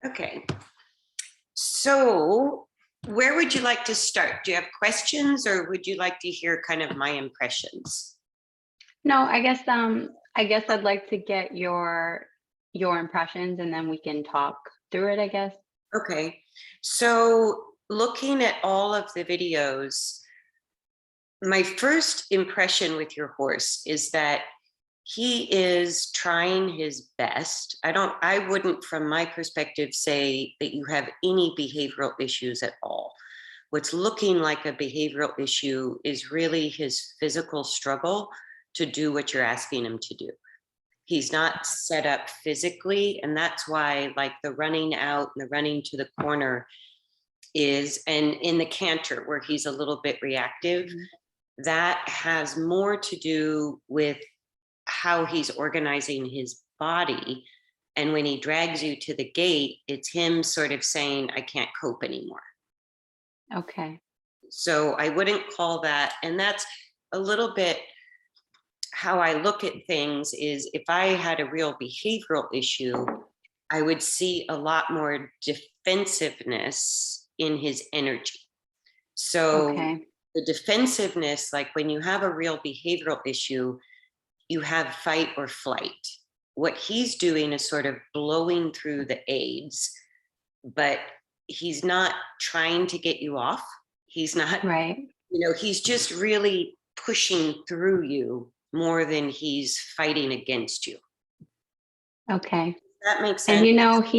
Okay. So where would you like to start? Do you have questions or would you like to hear kind of my impressions? No, I guess I'd like to get your impressions and then we can talk through it, I guess. Okay. So looking at all of the videos, my first impression with your horse is that he is trying his best. I wouldn't, from my perspective, say that you have any behavioral issues at all. What's looking like a behavioral issue is really his physical struggle to do what you're asking him to do. He's not set up physically, and that's why, like, the running out and the running to the corner is, and in the canter where he's a little bit reactive, Mhm. that has more to do with how he's organizing his body. And when he drags you to the gate, it's him sort of saying, I can't cope anymore. Okay. So I wouldn't call that, and that's a little bit how I look at things is if I had a real behavioral issue, I would see a lot more defensiveness in his energy. So Okay. the defensiveness, like when you have a real behavioral issue, you have fight or flight. What he's doing is sort of blowing through the aids, but he's not trying to get you off. He's not, Right. he's just really pushing through you more than he's fighting against you. Okay. That makes And sense.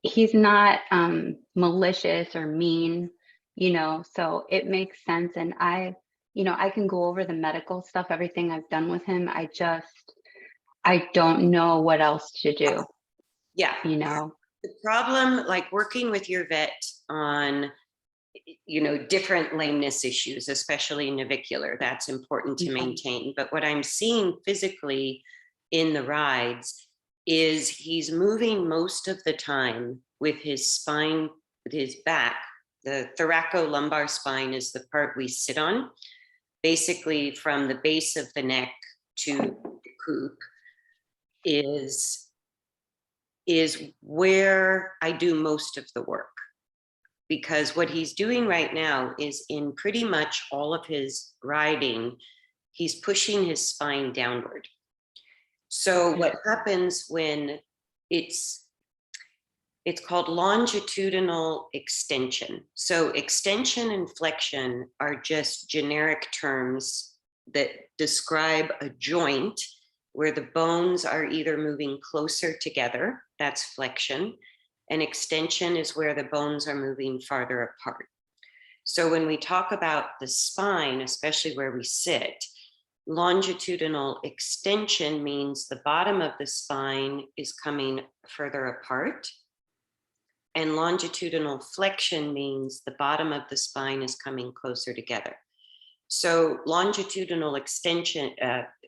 he's not malicious or mean, so it makes sense. And I can go over the medical stuff, everything I've done with him. I don't know what else to do, Yeah. you know. The problem, like working with your vet on, different lameness issues, especially navicular, that's important to Mhm. maintain. But what I'm seeing physically in the rides is he's moving most of the time with his spine, with his back. The thoracolumbar spine is the part we sit on, basically from the base of the neck to the croup is where I do most of the work. Because what he's doing right now is in pretty much all of his riding, he's pushing his spine downward. So Okay. what happens when it's called longitudinal extension. So extension and flexion are just generic terms that describe a joint where the bones are either moving closer together, that's flexion, and extension is where the bones are moving farther apart. So when we talk about the spine, especially where we sit, longitudinal extension means the bottom of the spine is coming further apart. And longitudinal flexion means the bottom of the spine is coming closer together. So longitudinal extension,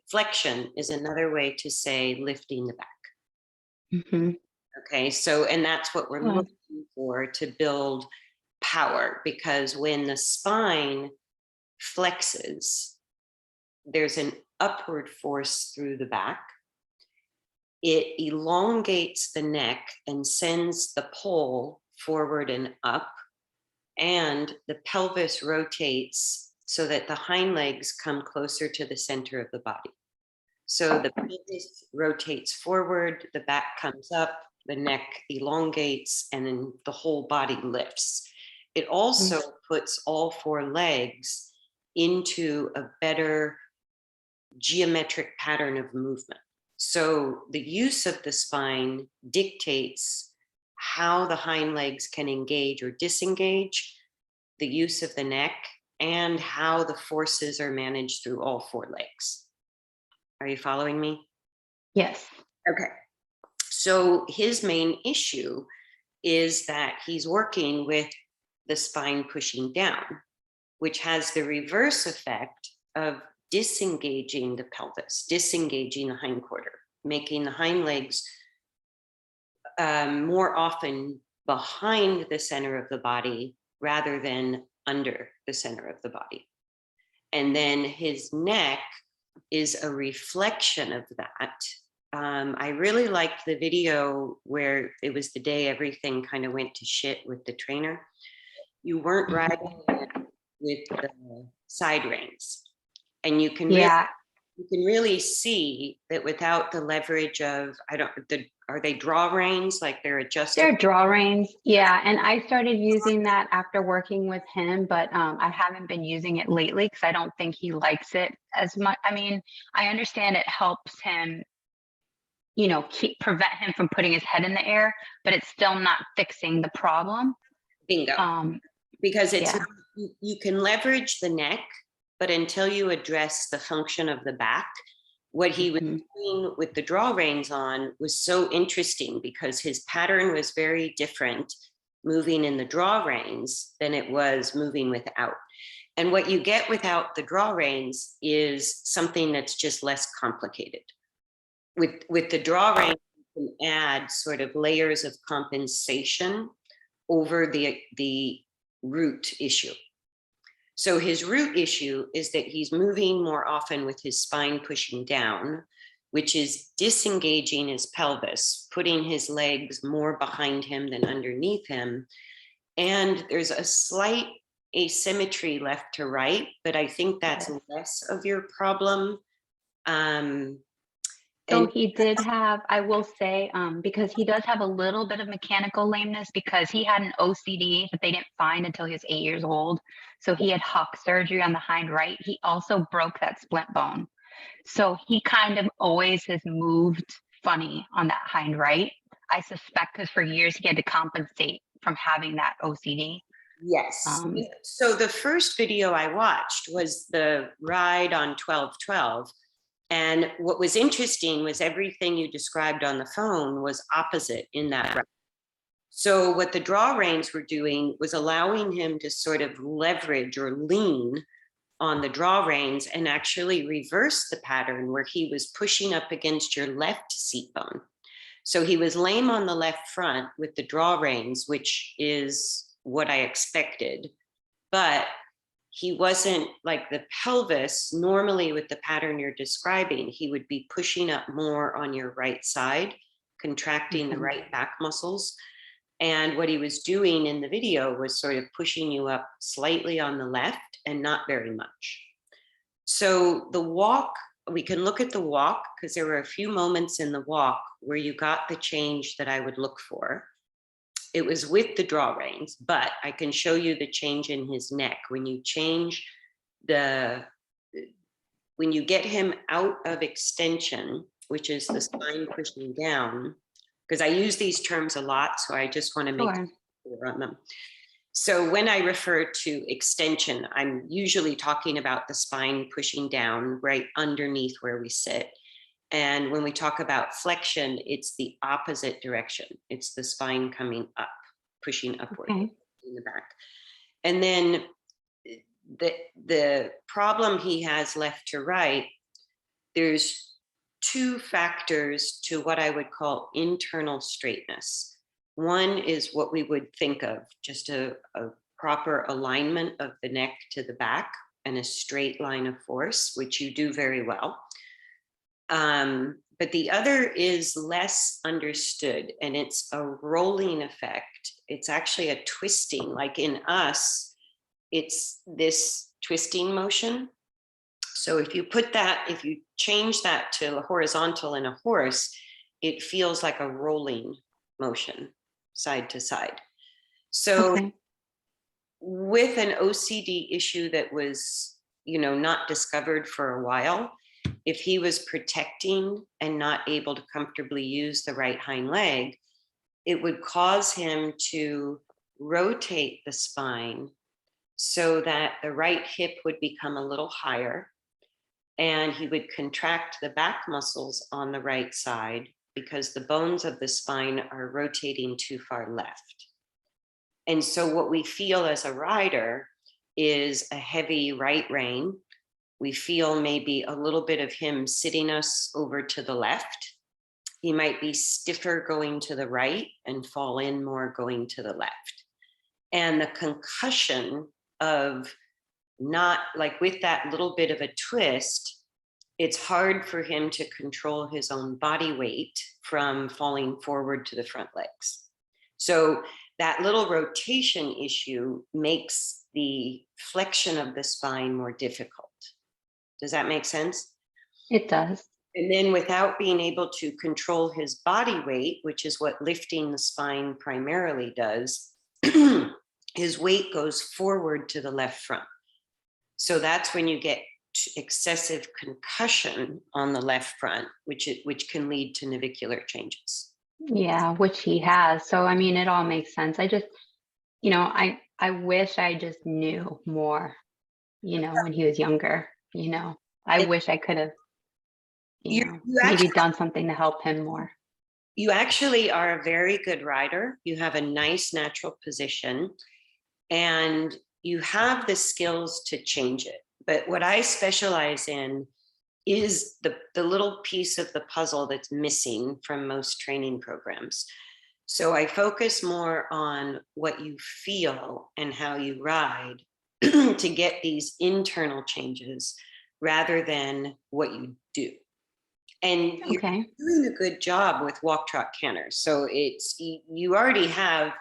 flexion is another way to say lifting the back. Mhm. Okay, so, and that's what we're Well, looking for to build power, because when the spine flexes, there's an upward force through the back. It elongates the neck and sends the pole forward and up, and the pelvis rotates so that the hind legs come closer to the center of the body. So the pelvis rotates forward, the back comes up, the neck elongates, and then the whole body lifts. It also puts all four legs into a better geometric pattern of movement. So the use of the spine dictates how the hind legs can engage or disengage, the use of the neck, and how the forces are managed through all four legs. Are you following me? yes. Okay. So his main issue is that he's working with the spine pushing down, which has the reverse effect of disengaging the pelvis, disengaging the hindquarter, making the hind legs more often behind the center of the body rather than under the center of the body. And then his neck is a reflection of that. I really liked the video where it was the day everything kind of went to shit with the trainer. You weren't riding it with the side reins, and Yeah, you can really see that without the leverage of, are they draw reins, like they're they're adjustable? draw reins. Yeah, and I started using that after working with him, but I haven't been using it lately because I don't think he likes it as much. I mean, I understand it helps him, prevent him from putting his head in the air, but it's still not fixing the problem. Bingo. Um, Because it's yeah. not, you can leverage the neck, but until you address the function of the back, what he was Mhm. doing with the draw reins on was so interesting because his pattern was very different moving in the draw reins than it was moving without. And what you get without the draw reins is something that's just less complicated. With the draw reins, you can add sort of layers of compensation over the root issue. So his root issue is that he's moving more often with his spine pushing down, which is disengaging his pelvis, putting his legs more behind him than underneath him. And there's a slight asymmetry left to right, but I think that's less of your problem. Um, So and he did have, I will say, because he does have a little bit of mechanical lameness because he had an OCD that they didn't find until he was 8 years old. So he had hock surgery on the hind right. He also broke that splint bone. So he kind of always has moved funny on that hind right. I suspect because for years he had to compensate from having that OCD. yes. Um, So the first video I watched was the ride on 1212. And what was interesting was everything you described on the phone was opposite in that ride. So what the draw reins were doing was allowing him to sort of leverage or lean on the draw reins and actually reverse the pattern where he was pushing up against your left seat bone. So he was lame on the left front with the draw reins, which is what I expected. But he wasn't like the pelvis. Normally, with the pattern you're describing, he would be pushing up more on your right side, contracting the mhm. right back muscles. And what he was doing in the video was sort of pushing you up slightly on the left and not very much. So the walk, we can look at the walk because there were a few moments in the walk where you got the change that I would look for. It was with the draw reins, but I can show you the change in his neck. When you change when you get him out of extension, which is the spine pushing down, because I use these terms a lot, so I just want to make Sure. clear on them. So when I refer to extension, I'm usually talking about the spine pushing down right underneath where we sit. And when we talk about flexion, it's the opposite direction. It's the spine coming up, pushing upward Okay. in the back. And then the problem he has left to right, there's two factors to what I would call internal straightness. One is what we would think of just a proper alignment of the neck to the back and a straight line of force, which you do very well. But the other is less understood, and it's a rolling effect. It's actually a twisting, like in us, it's this twisting motion. So if you change that to horizontal in a horse, it feels like a rolling motion side to side. So Okay. with an OCD issue that was, not discovered for a while, if he was protecting and not able to comfortably use the right hind leg, it would cause him to rotate the spine so that the right hip would become a little higher and he would contract the back muscles on the right side because the bones of the spine are rotating too far left. And so what we feel as a rider is a heavy right rein. We feel maybe a little bit of him sitting us over to the left. He might be stiffer going to the right and fall in more going to the left. And the concussion of not like with that little bit of a twist, it's hard for him to control his own body weight from falling forward to the front legs. So that little rotation issue makes the flexion of the spine more difficult. Does that make sense? It does. And then without being able to control his body weight, which is what lifting the spine primarily does, his weight goes forward to the left front. So that's when you get excessive concussion on the left front, which can lead to navicular changes. Yeah, which he has. So, I mean, it all makes sense. I just, I wish I just knew more, when he was younger, I It, wish I could have, you maybe actually, done something to help him more. you actually are a very good rider. You have a nice natural position and you have the skills to change it. But what I specialize in is the little piece of the puzzle that's missing from most training programs. So I focus more on what you feel and how you ride to get these internal changes rather than what you do. And you're Okay. doing a good job with walk, trot, canter. So you already have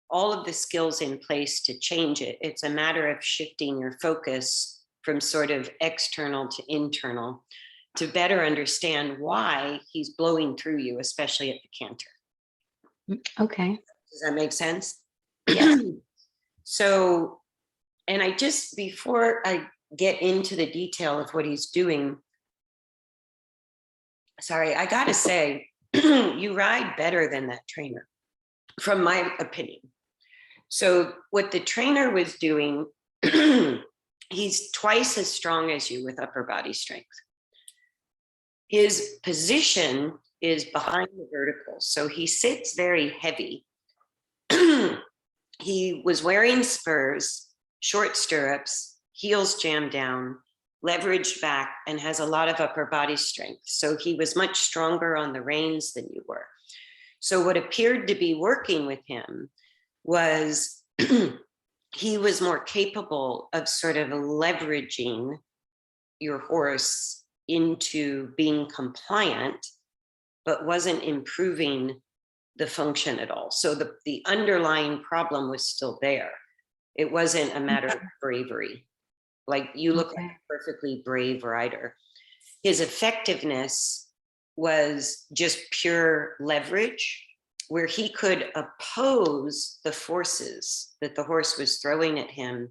all of the skills in place to change it. It's a matter of shifting your focus from sort of external to internal to better understand why he's blowing through you, especially at the canter. Okay. Does that make sense? Yeah. So, and before I get into the detail of what he's doing, sorry, I gotta say, you ride better than that trainer, from my opinion. So what the trainer was doing, he's twice as strong as you with upper body strength. His position is behind the vertical, so he sits very heavy. He was wearing spurs, short stirrups, heels jammed down, leveraged back, and has a lot of upper body strength. So he was much stronger on the reins than you were. So what appeared to be working with him was he was more capable of sort of leveraging your horse into being compliant, but wasn't improving the function at all. So the underlying problem was still there. It wasn't a matter of bravery. Like, you look like a perfectly brave rider. His effectiveness was just pure leverage, where he could oppose the forces that the horse was throwing at him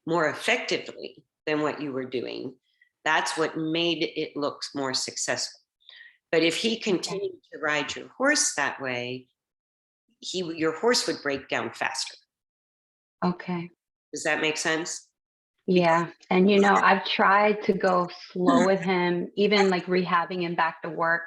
more effectively than what you were doing. That's what made it look more successful. But if he continued to ride your horse that way, your horse would break down faster. Okay. Does that make sense? Yeah. And, I've tried to go slow with him, even like rehabbing him back to work,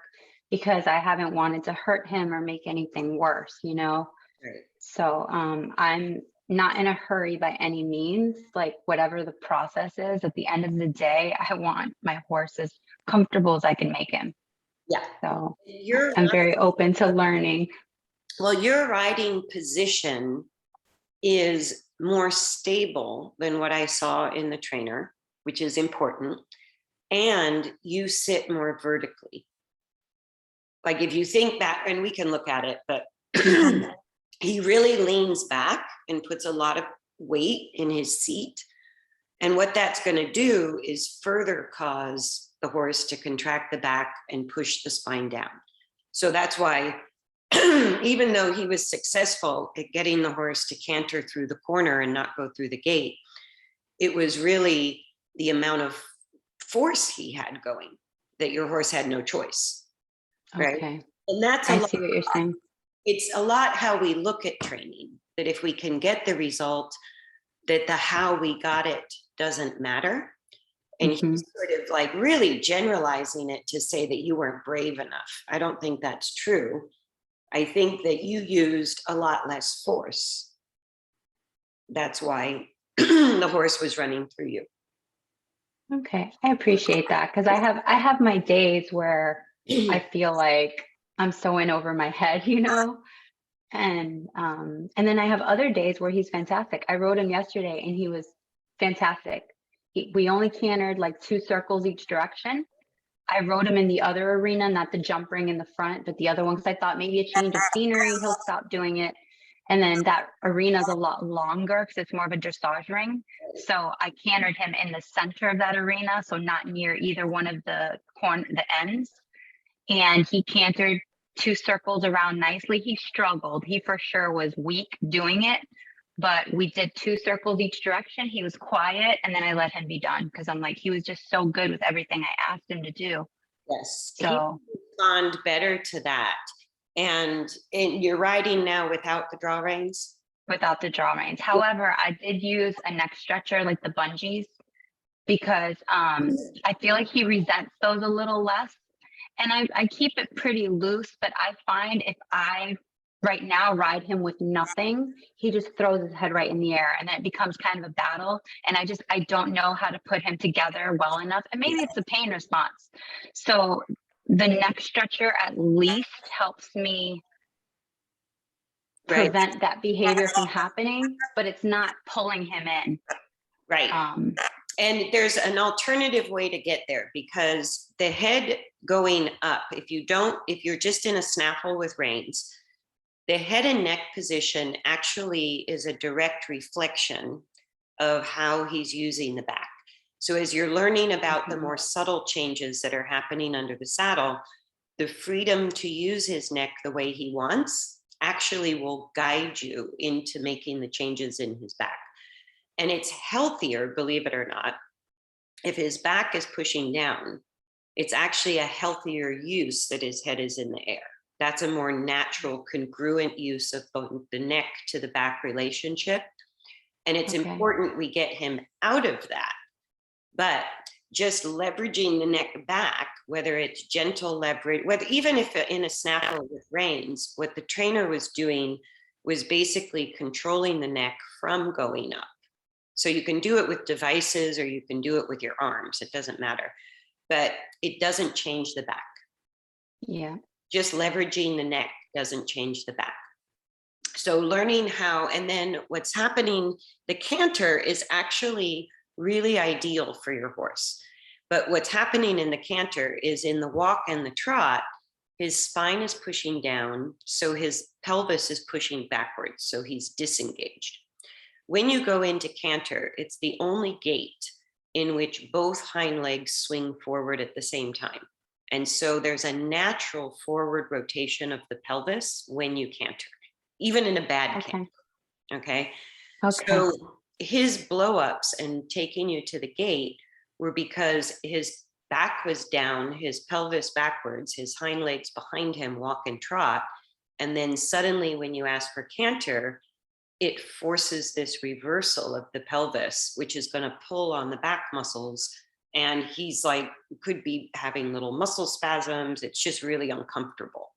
because I haven't wanted to hurt him or make anything worse, Right. So I'm not in a hurry by any means. Like, whatever the process is, at the end of the day, I want my horse as comfortable as I can make him. Yeah. So I'm very open to learning. Well, your riding position is more stable than what I saw in the trainer, which is important. And you sit more vertically. Like, if you think back, and we can look at it, but he really leans back and puts a lot of weight in his seat. And what that's going to do is further cause the horse to contract the back and push the spine down. So that's why, even though he was successful at getting the horse to canter through the corner and not go through the gate, it was really the amount of force he had going that your horse had no choice. Right. Okay. And that's I see what you're saying. It's a lot how we look at training, that if we can get the result, that the how we got it doesn't matter. And he's sort of like really generalizing it to say that you weren't brave enough. I don't think that's true. I think that you used a lot less force. That's why the horse was running through you. Okay. I appreciate that, because I have my days where I feel like I'm so in over my head, and then I have other days where he's fantastic. I rode him yesterday and he was fantastic. We only cantered like 2 circles each direction, I rode him in the other arena, not the jump ring in the front, but the other one, because I thought maybe a change of scenery, he'll stop doing it. And then that arena is a lot longer because it's more of a dressage ring. So I cantered him in the center of that arena, so not near either one of the ends. And he cantered 2 circles around nicely. He struggled. He for sure was weak doing it, but we did 2 circles each direction. He was quiet, and then I let him be done because I'm like, he was just so good with everything I asked him to do. Yes, he So respond better to that. And you're riding now without the draw reins? without the draw reins. However, I did use a neck stretcher like the bungees because I feel like he resents those a little less. And I keep it pretty loose, but I find if I right now ride him with nothing, he just throws his head right in the air and then it becomes kind of a battle. And I don't know how to put him together well enough. And maybe it's a pain response. So the neck stretcher at least helps me Right. prevent that behavior from happening, but it's not pulling him in. Right. And there's an alternative way to get there, because the head going up, if you're just in a snaffle with reins, the head and neck position actually is a direct reflection of how he's using the back. So as you're learning about the more subtle changes that are happening under the saddle, the freedom to use his neck the way he wants actually will guide you into making the changes in his back. And it's healthier, believe it or not, if his back is pushing down, it's actually a healthier use that his head is in the air. That's a more natural, congruent use of both the neck to the back relationship. And it's important we get him out of that. But just leveraging the neck back, whether it's gentle leverage, whether even if in a snaffle with reins, what the trainer was doing was basically controlling the neck from going up. So you can do it with devices or you can do it with your arms. It doesn't matter, but it doesn't change the back. Yeah. Just leveraging the neck doesn't change the back. So learning how, and then what's happening, the canter is actually really ideal for your horse. But what's happening in the canter is in the walk and the trot, his spine is pushing down, so his pelvis is pushing backwards, so he's disengaged. When you go into canter, it's the only gait in which both hind legs swing forward at the same time. And so there's a natural forward rotation of the pelvis when you canter, even in a bad canter. Okay. So his blow-ups and taking you to the gate were because his back was down, his pelvis backwards, his hind legs behind him, walk and trot. And then suddenly when you ask for canter, it forces this reversal of the pelvis, which is going to pull on the back muscles. And he's like, could be having little muscle spasms. It's just really uncomfortable.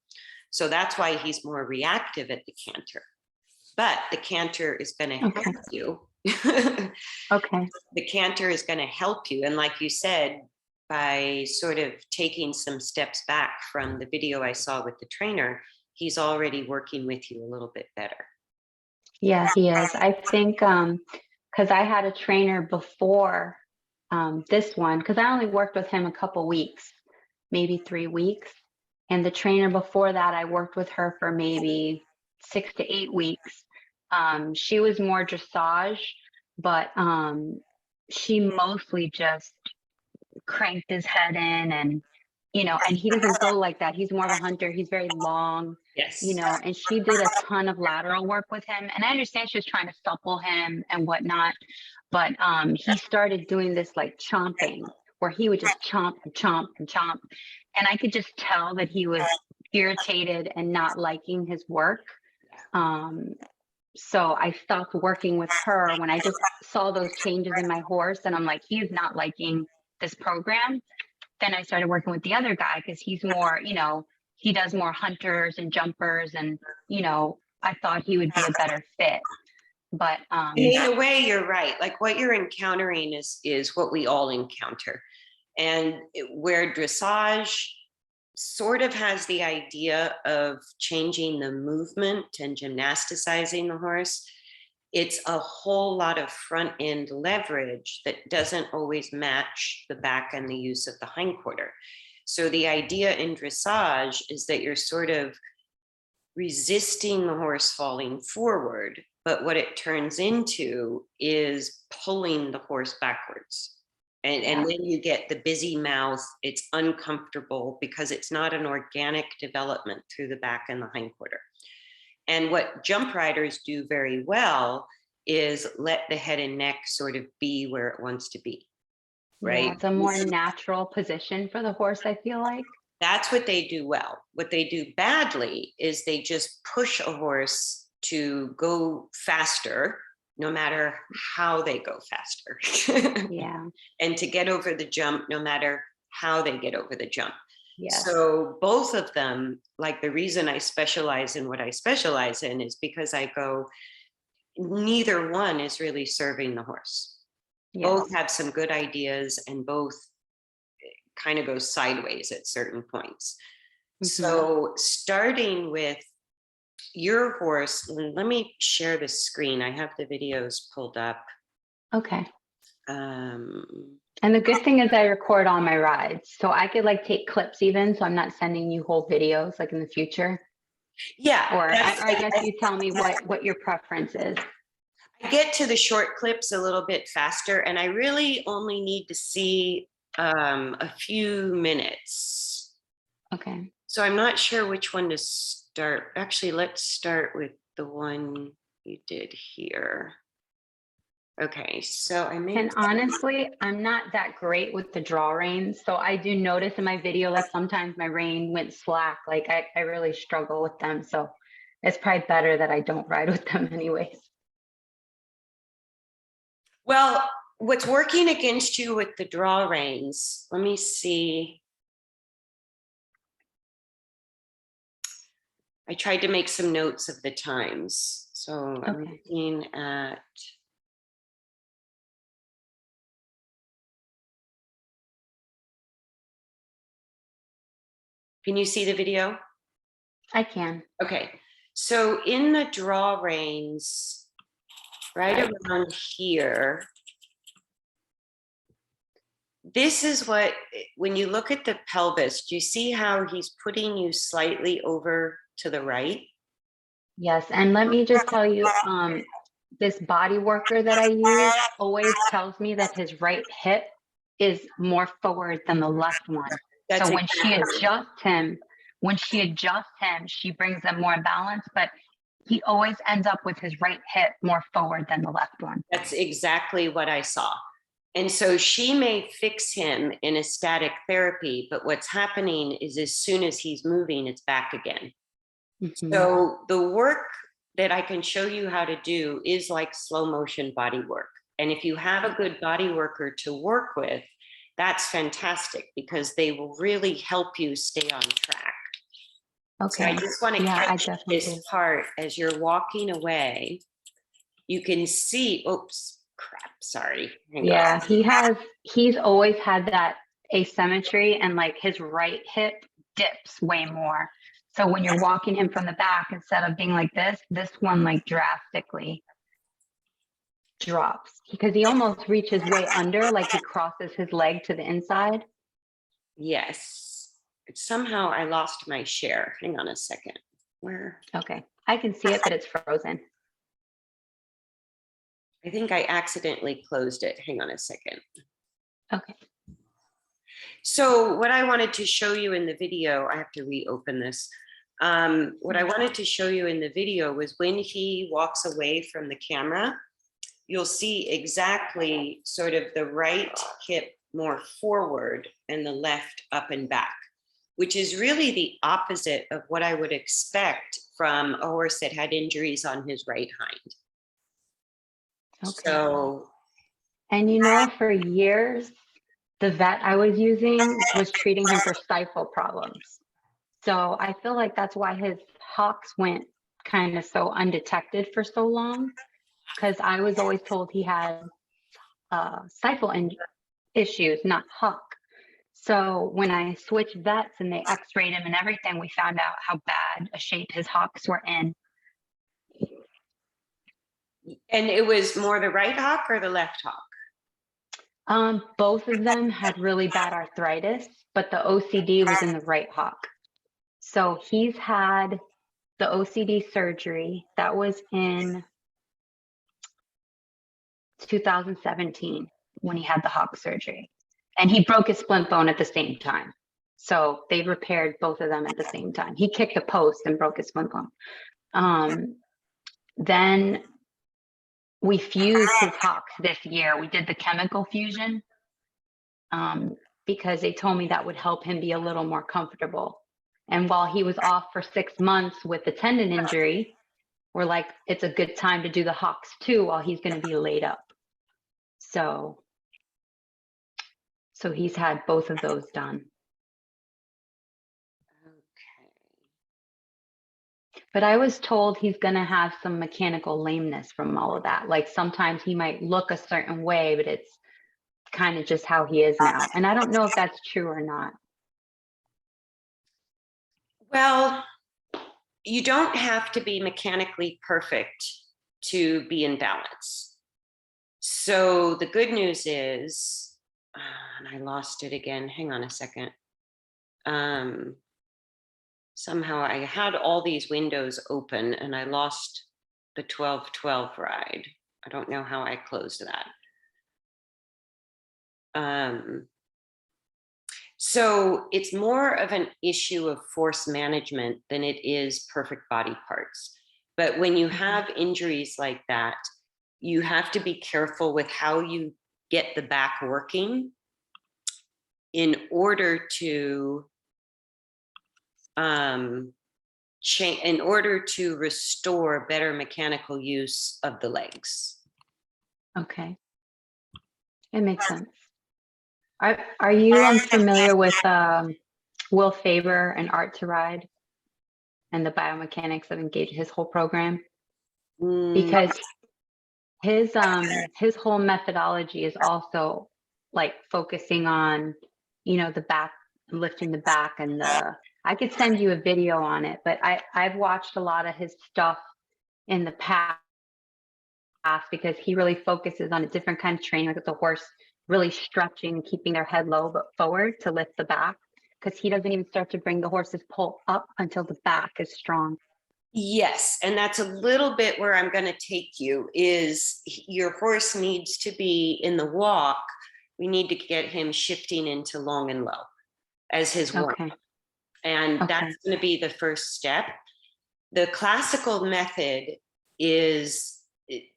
So that's why he's more reactive at the canter. But the canter is going to help you. The canter is going to help you. And like you said, by sort of taking some steps back from the video I saw with the trainer, he's already working with you a little bit better. Yeah, he is. I think because I had a trainer before this one, because I only worked with him a couple weeks, maybe 3 weeks. And the trainer before that, I worked with her for maybe 6 to 8 weeks. She was more dressage, but she mostly just cranked his head in and, and he doesn't go like that. He's more of a hunter. He's very long, and she did a ton of lateral work with him. And I understand she was trying to supple him and whatnot, but he started doing this like chomping where he would just chomp and chomp and chomp. And I could just tell that he was irritated and not liking his work. So I stopped working with her when I just saw those changes in my horse. And I'm like, he's not liking this program. Then I started working with the other guy because he's more, he does more hunters and jumpers. And, I thought he would be a better fit. But in a way, you're right. Like what you're encountering is what we all encounter. And where dressage sort of has the idea of changing the movement and gymnasticizing the horse, it's a whole lot of front end leverage that doesn't always match the back and the use of the hindquarter. So the idea in dressage is that you're sort of resisting the horse falling forward, but what it turns into is pulling the horse backwards. And then you get the busy mouth. It's uncomfortable because it's not an organic development through the back and the hindquarter. And what jump riders do very well is let the head and neck sort of be where it wants to be, right? Yeah, it's a more natural position for the horse, I feel like. That's what they do well. What they do badly is they just push a horse to go faster, no matter how they go faster. Yeah. And to get over the jump, no matter how they get over the jump. Yes. So both of them, like the reason I specialize in what I specialize in is because I go, neither one is really serving the horse. Yes. Both have some good ideas and both kind of go sideways at certain points. So starting with your horse, let me share the screen. I have the videos pulled up. Okay. Um, And the good thing is I record all my rides, so I could like take clips even, so I'm not sending you whole videos like in the future. yeah. Or I guess you tell me what your preference is. I get to the short clips a little bit faster, and I really only need to see a few minutes. Okay. So I'm not sure which one to start. Actually, let's start with the one you did here. Okay, so I made. And honestly, I'm not that great with the draw reins. So I do notice in my video, like sometimes my rein went slack. Like I really struggle with them. So it's probably better that I don't ride with them anyways. Well, what's working against you with the draw reins? Let me see. I tried to make some notes of the times. So I'm looking at. Can you see the video? I can. Okay. So in the draw reins, right around here, this is what, when you look at the pelvis, do you see how he's putting you slightly over to the right? Yes. And let me just tell you, this body worker that I use always tells me that his right hip is more forward than the left one. That's so when she adjusts him, she brings them more in balance, but he always ends up with his right hip more forward than the left one. That's exactly what I saw. And so she may fix him in a static therapy, but what's happening is as soon as he's moving, it's back again. So the work that I can show you how to do is like slow motion body work. And if you have a good body worker to work with, that's fantastic because they will really help you stay on track. Okay. So I just want to catch this part as you're walking away. You can see, oops, crap, sorry. Yeah, he's always had that asymmetry and like his right hip dips way more. So when you're walking him from the back, instead of being like this one like drastically drops because he almost reaches way under, like he crosses his leg to the inside. Yes. Somehow I lost my share. Hang on a second. Where? Okay. I can see it, but it's frozen. I think I accidentally closed it. Hang on a second. Okay. So what I wanted to show you in the video, I have to reopen this. What I wanted to show you in the video was when he walks away from the camera, you'll see exactly sort of the right hip more forward and the left up and back, which is really the opposite of what I would expect from a horse that had injuries on his right hind. Okay. So, and you know, for years, the vet I was using was treating him for stifle problems. So I feel like that's why his hocks went kind of so undetected for so long, because I was always told he had stifle issues, not hock. So when I switched vets and they x-rayed him and everything, we found out how bad a shape his hocks were in. And it was more the right hock or the left hock? Both of them had really bad arthritis, but the OCD was in the right hock. So he's had the OCD surgery that was in 2017 when he had the hock surgery, and he broke his splint bone at the same time. So they repaired both of them at the same time. He kicked a post and broke his splint bone. Then we fused his hocks this year. We did the chemical fusion because they told me that would help him be a little more comfortable. And while he was off for 6 months with the tendon injury, we're like, it's a good time to do the hocks too while he's going to be laid up. So he's had both of those done. Okay. But I was told he's going to have some mechanical lameness from all of that. Like sometimes he might look a certain way, but it's kind of just how he is now. And I don't know if that's true or not. Well, you don't have to be mechanically perfect to be in balance. So the good news is, and I lost it again. Hang on a second. Somehow I had all these windows open and I lost the 12-12 ride. I don't know how I closed that. So it's more of an issue of force management than it is perfect body parts. But when you have injuries like that, you have to be careful with how you get the back working in order to in order to restore better mechanical use of the legs. Okay. It makes sense. Are you familiar with Will Faber and Art to Ride and the biomechanics of Engage, his whole program? Because his whole methodology is also like focusing on, you know, the back, lifting the back, and I could send you a video on it, but I've watched a lot of his stuff in the past because he really focuses on a different kind of training, like with the horse really stretching, keeping their head low but forward to lift the back, because he doesn't even start to bring the horse's pull up until the back is strong. Yes, and that's a little bit where I'm going to take you, is your horse needs to be in the walk. We need to get him shifting into long and low as his warm. Okay. And that's going to be the first step. The classical method is,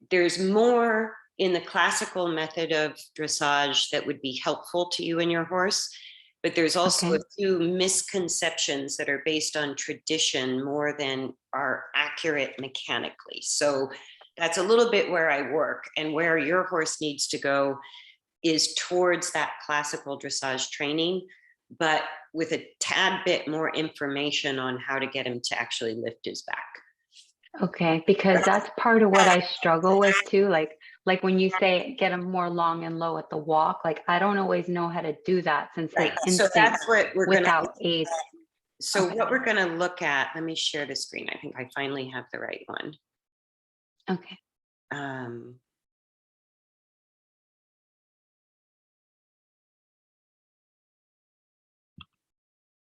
there's more in the classical method of dressage that would be helpful to you and your horse. But there's also a few misconceptions that are based on tradition more than are accurate mechanically. So that's a little bit where I work, and where your horse needs to go is towards that classical dressage training, but with a tad bit more information on how to get him to actually lift his back. Okay, because that's part of what I struggle with too. Like when you say get them more long and low at the walk, like I don't always know how to do that since they So that's what we're without aids. So what we're going to look at, let me share the screen. I think I finally have the right one. Okay.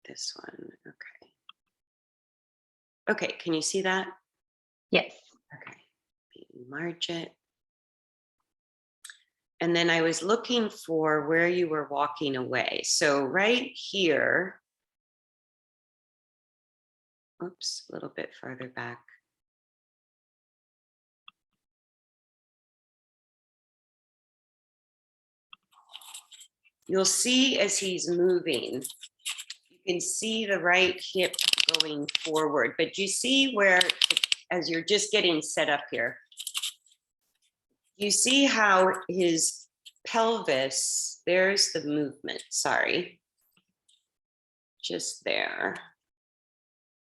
This one, okay. Okay, can you see that? Yes. Okay, enlarge it. And then I was looking for where you were walking away. So right here, oops, a little bit farther back. You'll see as he's moving, you can see the right hip going forward, but you see where, as you're just getting set up here, you see how his pelvis, there's the movement, sorry, just there.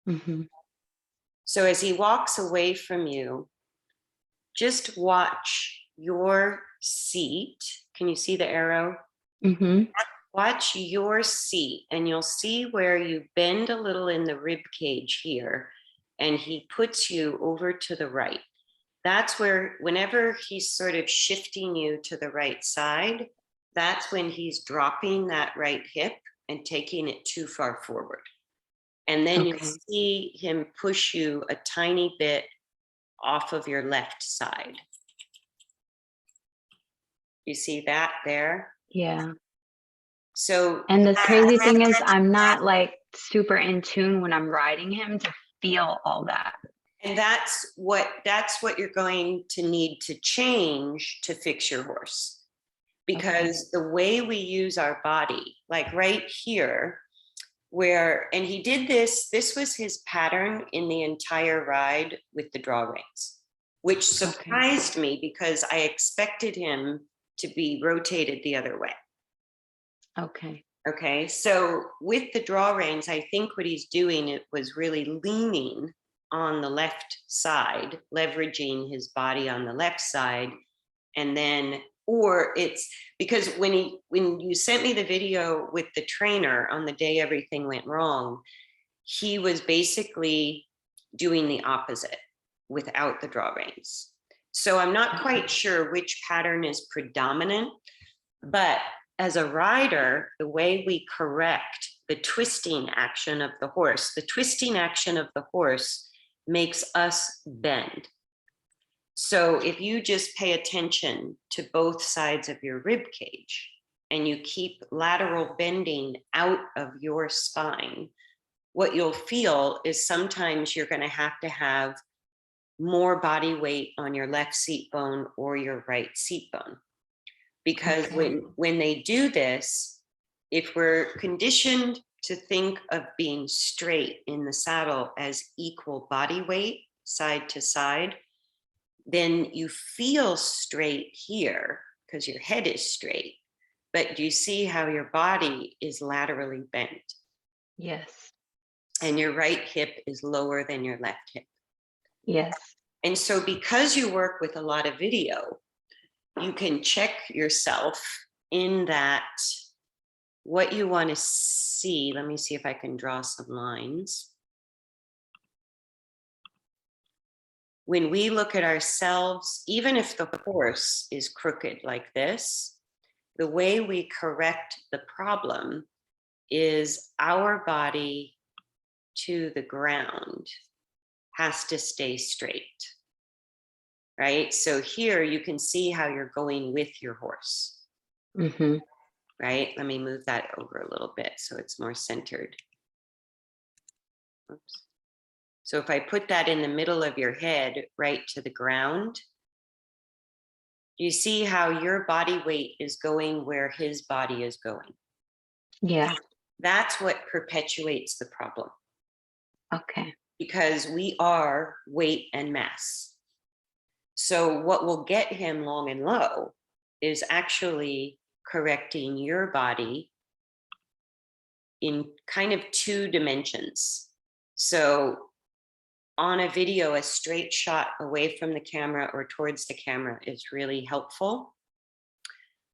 Mm-hmm. So as he walks away from you, just watch your seat. Can you see the arrow? Mm-hmm. Watch your seat, and you'll see where you bend a little in the rib cage here, and he puts you over to the right. That's where, whenever he's sort of shifting you to the right side, that's when he's dropping that right hip and taking it too far forward. And then you Okay. see him push you a tiny bit off of your left side. You see that there? Yeah. So, And the crazy thing is I'm not like super in tune when I'm riding him to feel all that. and that's what you're going to need to change to fix your horse. Because the way we use our body, like right here, where, and he did this was his pattern in the entire ride with the draw reins, which surprised me because I expected him to be rotated the other way. Okay. Okay, so with the draw reins, I think what he's doing, it was really leaning on the left side, leveraging his body on the left side, and then, or it's because when you sent me the video with the trainer on the day everything went wrong, he was basically doing the opposite without the draw reins. So I'm not quite sure which pattern is predominant, but as a rider, the way we correct the twisting action of the horse makes us bend. So if you just pay attention to both sides of your rib cage and you keep lateral bending out of your spine, what you'll feel is sometimes you're going to have more body weight on your left seat bone or your right seat bone. Because when they do this, if we're conditioned to think of being straight in the saddle as equal body weight side to side, then you feel straight here because your head is straight, but you see how your body is laterally bent. Yes. And your right hip is lower than your left hip. Yes. And so because you work with a lot of video, you can check yourself in that what you want to see. Let me see if I can draw some lines. When we look at ourselves, even if the horse is crooked like this, the way we correct the problem is our body to the ground has to stay straight, right? So here you can see how you're going with your horse, right? Let me move that over a little bit so it's more centered. Oops. So if I put that in the middle of your head, right to the ground, you see how your body weight is going where his body is going. Yeah. That's what perpetuates the problem. Okay. Because we are weight and mass. So what will get him long and low is actually correcting your body in kind of 2 dimensions. So on a video, a straight shot away from the camera or towards the camera is really helpful,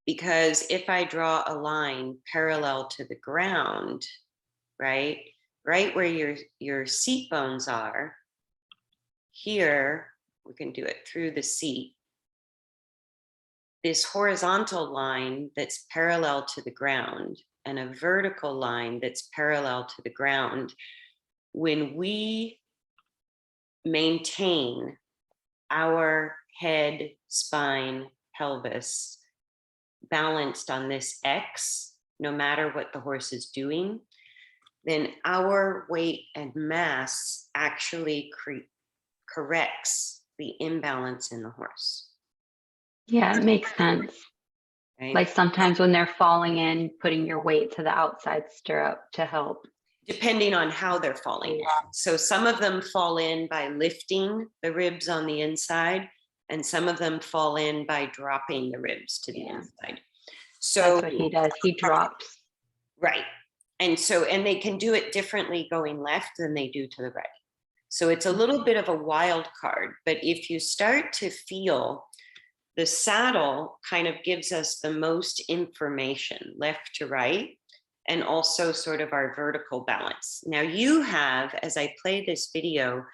because if I draw a line parallel to the ground, right where your seat bones are, here, we can do it through the seat, this horizontal line that's parallel to the ground and a vertical line that's parallel to the ground, when we maintain our head, spine, pelvis balanced on this X, no matter what the horse is doing, then our weight and mass actually corrects the imbalance in the horse. Yeah, it makes sense. Right? Like sometimes when they're falling in, putting your weight to the outside stirrup to help. Depending on how they're falling. So some of them fall in by lifting the ribs on the inside, and some of them fall in by dropping the ribs to the inside. So that's what he does. He drops. Right. And they can do it differently going left than they do to the right. So it's a little bit of a wild card, but if you start to feel the saddle kind of gives us the most information left to right, and also sort of our vertical balance. Now you have, as I play this video,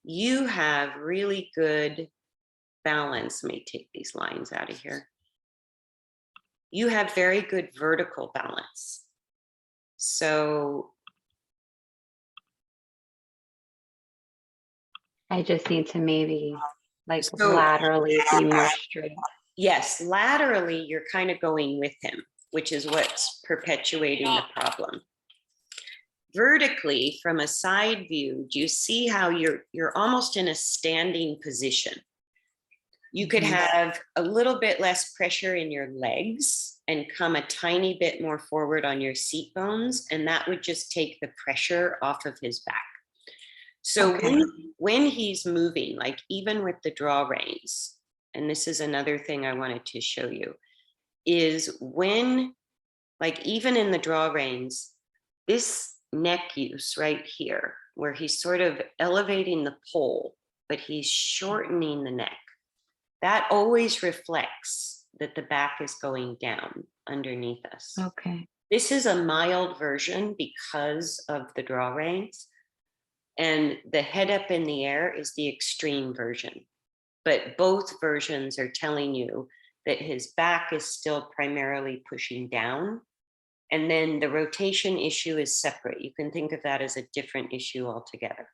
you have really good balance. Let me take these lines out of here. you have very good vertical balance. So I just need to maybe like So- laterally be more straight. yes, laterally, you're kind of going with him, which is what's perpetuating the problem. Vertically, from a side view, do you see how you're almost in a standing position? You could have a little bit less pressure in your legs and come a tiny bit more forward on your seat bones, and that would just take the pressure off of his back. So Okay. when he's moving, like even with the draw reins, and this is another thing I wanted to show you, is when, like even in the draw reins, this neck use right here, where he's sort of elevating the pole, but he's shortening the neck, that always reflects that the back is going down underneath us. Okay. This is a mild version because of the draw reins, and the head up in the air is the extreme version. But both versions are telling you that his back is still primarily pushing down. And then the rotation issue is separate. You can think of that as a different issue altogether.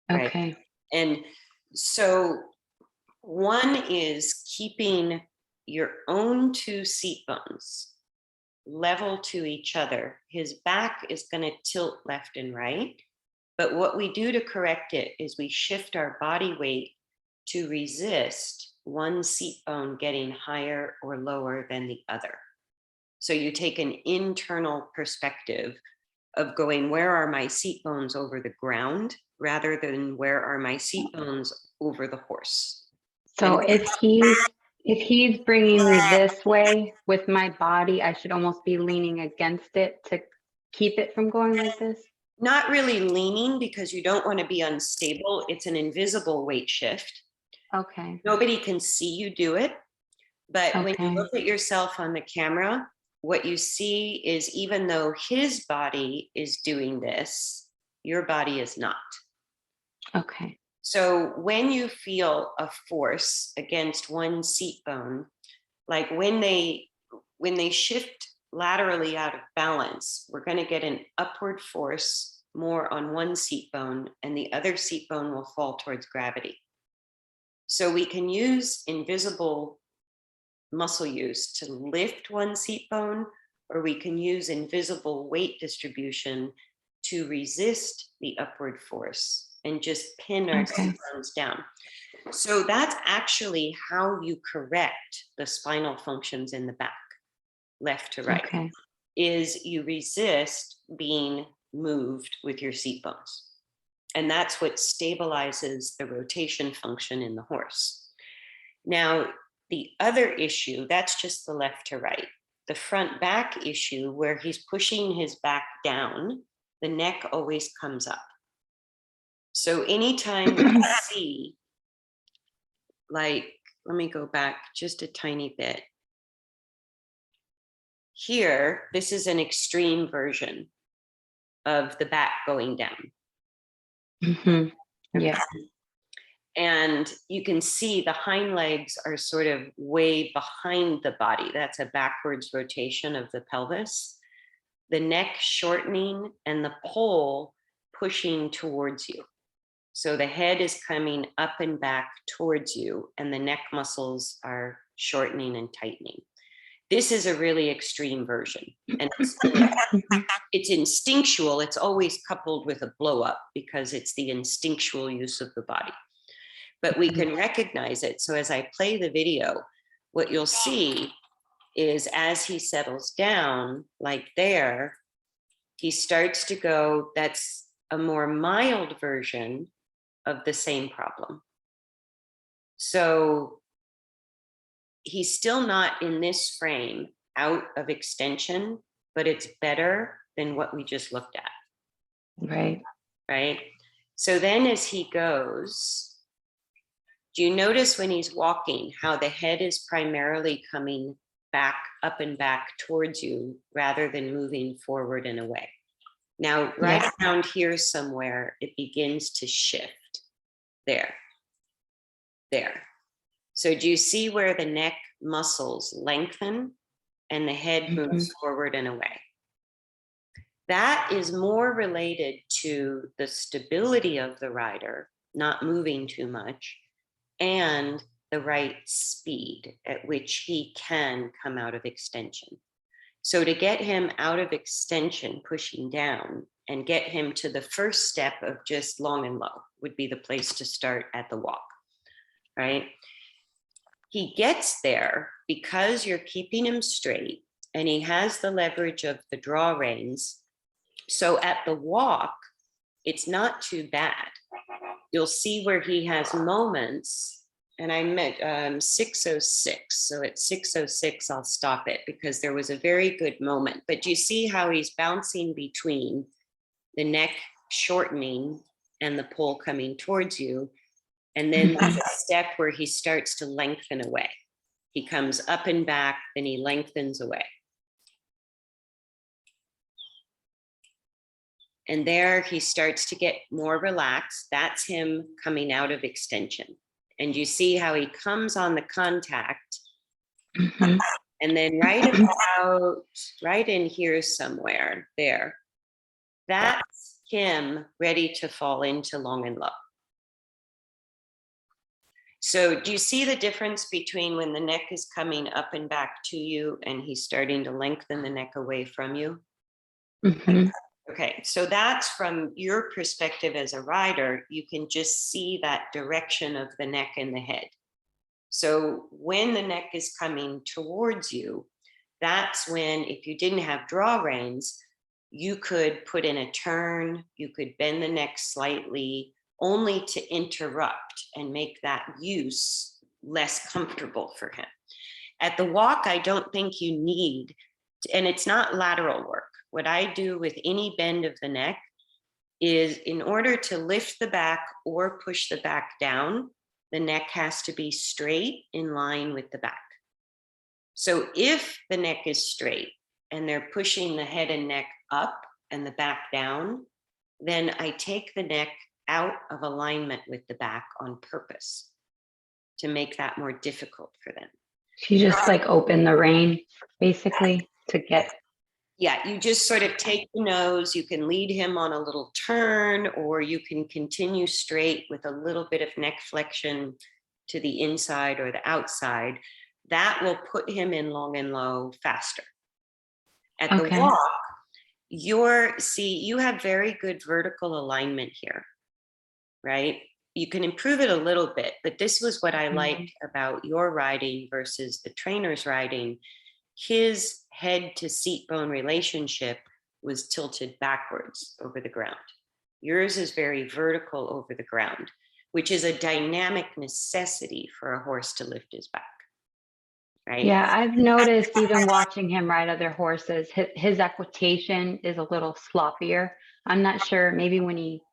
Right? Okay. And so one is keeping your own two seat bones level to each other. His back is going to tilt left and right. But what we do to correct it is we shift our body weight to resist one seat bone getting higher or lower than the other. So you take an internal perspective of going, where are my seat bones over the ground, rather than where are my seat bones over the horse. So And if he's bringing me this way with my body, I should almost be leaning against it to keep it from going like this. not really leaning, because you don't want to be unstable. It's an invisible weight shift. Okay. Nobody can see you do it. But when you Okay. look at yourself on the camera, what you see is, even though his body is doing this, your body is not. Okay. So when you feel a force against one seat bone, like when they shift laterally out of balance, we're going to get an upward force more on one seat bone, and the other seat bone will fall towards gravity. So we can use invisible muscle use to lift one seat bone, or we can use invisible weight distribution to resist the upward force and just pin our seat bones down. So that's actually how you correct the spinal functions in the back, left to right, Okay. is you resist being moved with your seat bones. And that's what stabilizes the rotation function in the horse. Now, the other issue, that's just the left to right. The front back issue, where he's pushing his back down, the neck always comes up. So anytime you see, like, let me go back just a tiny bit. Here, this is an extreme version of the back going down. Yeah. And you can see the hind legs are sort of way behind the body. That's a backwards rotation of the pelvis. The neck shortening and the pole pushing towards you. So the head is coming up and back towards you, and the neck muscles are shortening and tightening. This is a really extreme version, and it's instinctual. It's always coupled with a blow up because it's the instinctual use of the body. But we can recognize it. So as I play the video, what you'll see is, as he settles down, like there, he starts to go, that's a more mild version of the same problem. So he's still not in this frame out of extension, but it's better than what we just looked at. Right. Right. So then as he goes, do you notice when he's walking how the head is primarily coming back, up and back towards you, rather than moving forward and away? Now, right around here somewhere, it begins to shift. There. So do you see where the neck muscles lengthen and the head Mhm. moves forward and away. That is more related to the stability of the rider, not moving too much, and the right speed at which he can come out of extension. So to get him out of extension, pushing down, and get him to the first step of just long and low would be the place to start at the walk, right? He gets there because you're keeping him straight and he has the leverage of the draw reins. So at the walk, it's not too bad. You'll see where he has moments, and I meant 606. So at 606, I'll stop it because there was a very good moment. But you see how he's bouncing between the neck shortening and the pole coming towards you. And then there's a step where he starts to lengthen away. He comes up and back, then he lengthens away. And there he starts to get more relaxed. That's him coming out of extension. And you see how he comes on the contact. Mhm. And then right in here somewhere, there, that's him ready to fall into long and low. So do you see the difference between when the neck is coming up and back to you and he's starting to lengthen the neck away from you? Mhm. Okay, so that's from your perspective as a rider, you can just see that direction of the neck and the head. So when the neck is coming towards you, that's when, if you didn't have draw reins, you could put in a turn, you could bend the neck slightly, only to interrupt and make that use less comfortable for him. At the walk, I don't think you need, and it's not lateral work. What I do with any bend of the neck is, in order to lift the back or push the back down, the neck has to be straight in line with the back. So if the neck is straight and they're pushing the head and neck up and the back down, then I take the neck out of alignment with the back on purpose to make that more difficult for them. So you just like open the rein basically to get. Yeah, you just sort of take the nose, you can lead him on a little turn, or you can continue straight with a little bit of neck flexion to the inside or the outside. That will put him in long and low faster. At the Okay. walk, you have very good vertical alignment here, right? You can improve it a little bit, but this was what I liked about your riding versus the trainer's riding. His head to seat bone relationship was tilted backwards over the ground. Yours is very vertical over the ground, which is a dynamic necessity for a horse to lift his back, right? Yeah, I've noticed even watching him ride other horses, his equitation is a little sloppier. I'm not sure, maybe when he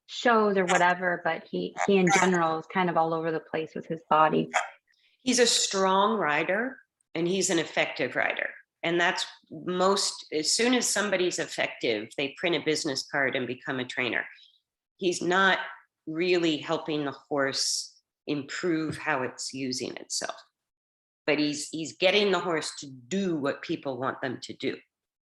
shows or whatever, but he in general is kind of all over the place with his body. He's a strong rider and he's an effective rider. And that's as soon as somebody's effective, they print a business card and become a trainer. He's not really helping the horse improve how it's using itself, but he's getting the horse to do what people want them to do,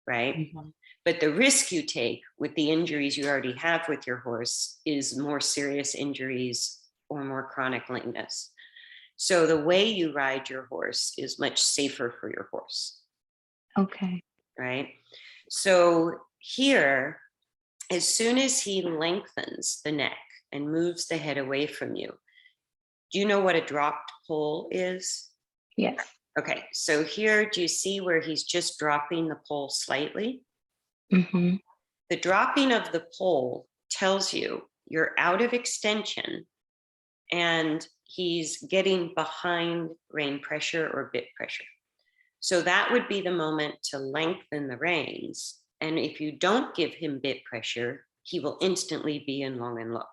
right? Mhm. But the risk you take with the injuries you already have with your horse is more serious injuries or more chronic lameness. So the way you ride your horse is much safer for your horse, Okay. right? So here, as soon as he lengthens the neck and moves the head away from you, do you know what a dropped pole is? Yes. Okay, so here, do you see where he's just dropping the pole slightly? Mm-hmm. The dropping of the pole tells you you're out of extension and he's getting behind rein pressure or bit pressure. So that would be the moment to lengthen the reins. And if you don't give him bit pressure, he will instantly be in long and low.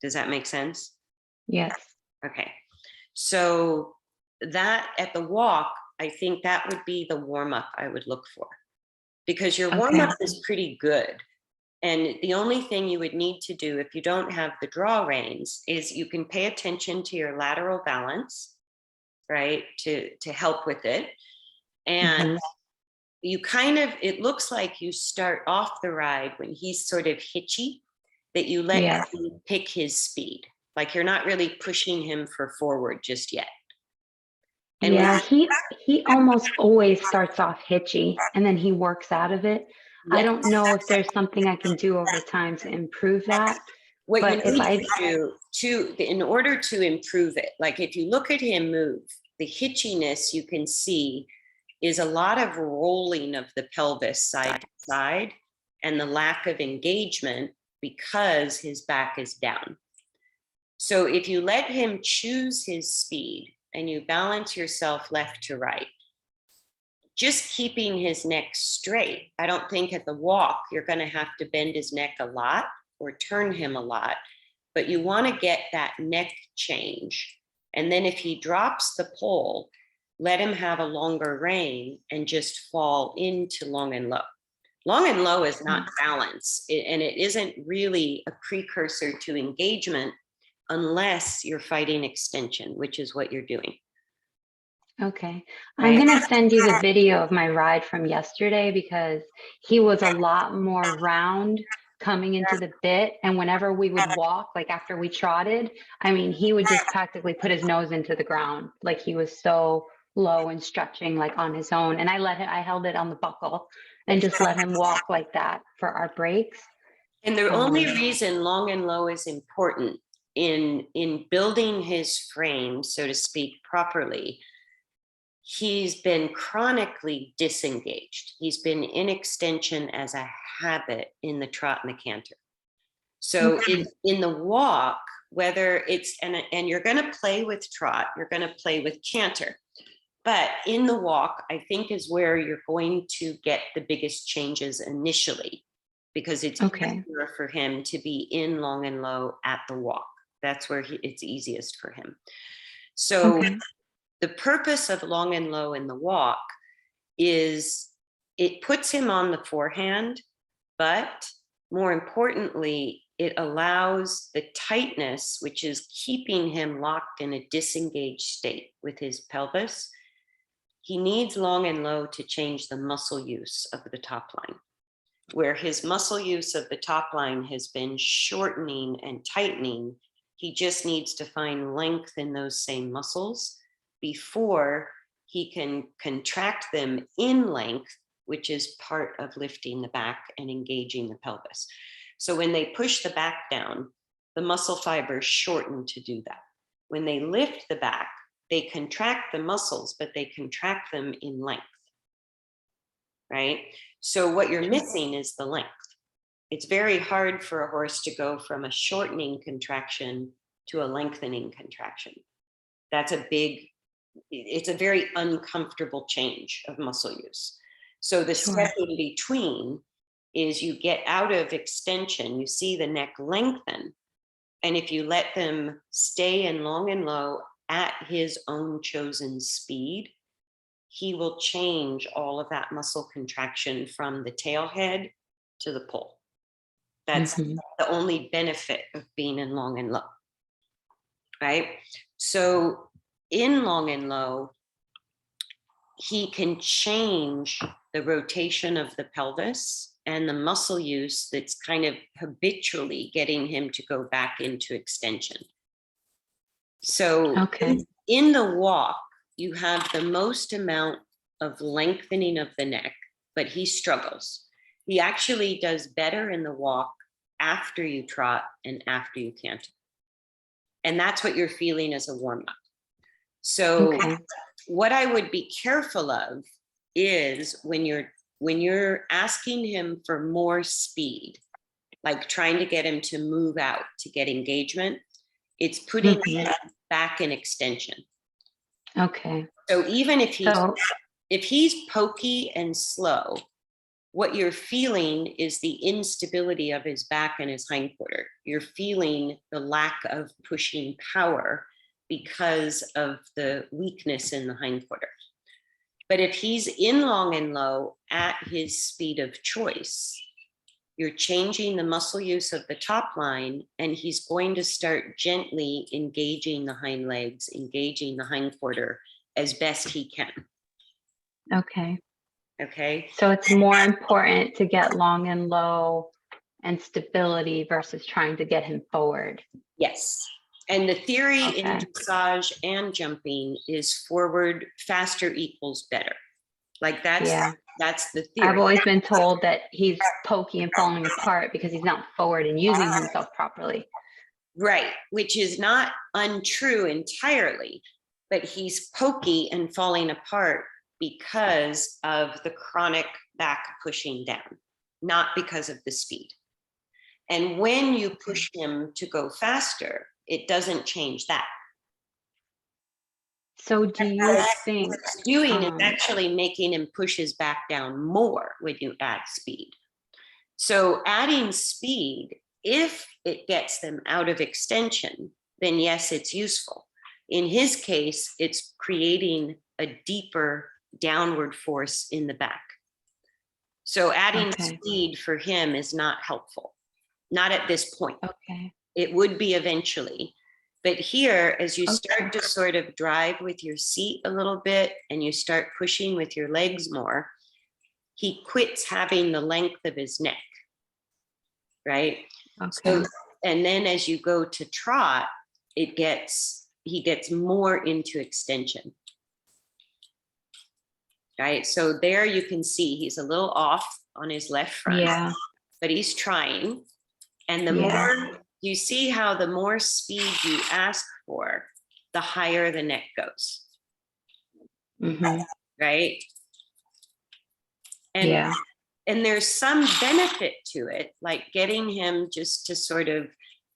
Does that make sense? Yes. Okay. So that at the walk, I think that would be the warm up I would look for, because your warm up is pretty good. And the only thing you would need to do if you don't have the draw reins is you can pay attention to your lateral balance, right, to help with it. And you kind of, it looks like you start off the ride when he's sort of hitchy, that you let Yes. him pick his speed. Like you're not really pushing him for forward just yet. And Yeah, he almost always starts off hitchy and then he works out of it. I yeah, don't know if there's something I can do over time to improve that, what you but if need I, to do in order to improve it, like if you look at him move, the hitchiness you can see is a lot of rolling of the pelvis side to side and the lack of engagement because his back is down. So if you let him choose his speed and you balance yourself left to right, just keeping his neck straight. I don't think at the walk you're going to have to bend his neck a lot or turn him a lot, but you want to get that neck change. And then if he drops the pole, let him have a longer rein and just fall into long and low. Long and low is not balance, and it isn't really a precursor to engagement unless you're fighting extension, which is what you're doing. okay, I'm Right? going to send you the video of my ride from yesterday because he was a lot more round coming into the bit. And whenever we would walk, like after we trotted, I mean, he would just practically put his nose into the ground. Like he was so low and stretching like on his own. And I held it on the buckle and just let him walk like that for our breaks. And the only reason long and low is important in building his frame, so to speak, properly, he's been chronically disengaged. He's been in extension as a habit in the trot and the canter. So in the walk, whether it's, and you're going to play with trot, you're going to play with canter. But in the walk, I think is where you're going to get the biggest changes initially, because it's easier for him to be in long and low at the walk. That's where it's easiest for him. So the purpose of long and low in the walk is it puts him on the forehand, but more importantly, it allows the tightness, which is keeping him locked in a disengaged state with his pelvis. He needs long and low to change the muscle use of the top line, where his muscle use of the top line has been shortening and tightening. He just needs to find length in those same muscles before he can contract them in length, which is part of lifting the back and engaging the pelvis. So when they push the back down, the muscle fibers shorten to do that. When they lift the back, they contract the muscles, but they contract them in length, right? So what you're missing is the length. It's very hard for a horse to go from a shortening contraction to a lengthening contraction. That's it's a very uncomfortable change of muscle use. So the step in between is you get out of extension, you see the neck lengthen. And if you let them stay in long and low at his own chosen speed, he will change all of that muscle contraction from the tail head to the pole. That's the only benefit of being in long and low, right? So in long and low, he can change the rotation of the pelvis and the muscle use that's kind of habitually getting him to go back into extension. So in the walk, you have the most amount of lengthening of the neck, but he struggles. He actually does better in the walk after you trot and after you canter. And that's what you're feeling as a warm-up. So what I would be careful of is when you're asking him for more speed, like trying to get him to move out to get engagement, it's putting him back in extension. So even if he's pokey and slow, what you're feeling is the instability of his back and his hindquarter. You're feeling the lack of pushing power because of the weakness in the hindquarter. But if he's in long and low at his speed of choice, you're changing the muscle use of the top line, and he's going to start gently engaging the hind legs, engaging the hindquarter as best he can. Okay. Okay. So it's more important to get long and low and stability versus trying to get him forward. Yes. And the theory in Okay. dressage and jumping is forward faster equals better. Like that's the theory. I've always been told that he's pokey and falling apart because he's not forward and using himself properly. Right, which is not untrue entirely, but he's pokey and falling apart because of the chronic back pushing down, not because of the speed. And when you push him to go faster, it doesn't change that. So do you think what it's doing is actually making him push his back down more when you add speed? So adding speed, if it gets them out of extension, then yes, it's useful. In his case, it's creating a deeper downward force in the back. So adding speed for him is not helpful, not at this point. Okay. It would be eventually. But here, as you start to sort of drive with your seat a little bit and you start pushing with your legs more, he quits having the length of his neck. Right. Okay. So, and then as you go to trot, he gets more into extension. Right. So there you can see he's a little off on his left front, but he's trying. And the more you see how the more speed you ask for, the higher the neck goes. Mm-hmm. Right. And and there's some benefit to it, like getting him just to sort of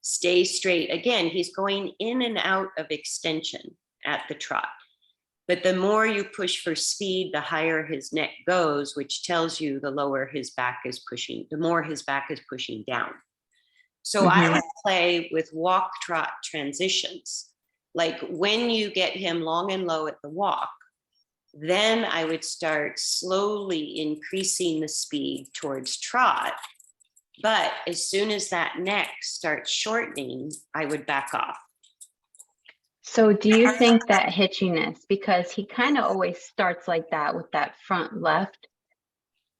stay straight. Again, he's going in and out of extension at the trot. But the more you push for speed, the higher his neck goes, which tells you the lower his back is pushing, the more his back is pushing down. So I would play with walk trot transitions. Like when you get him long and low at the walk, then I would start slowly increasing the speed towards trot. But as soon as that neck starts shortening, I would back off. So do you think that hitchiness, because he kind of always starts like that with that front left,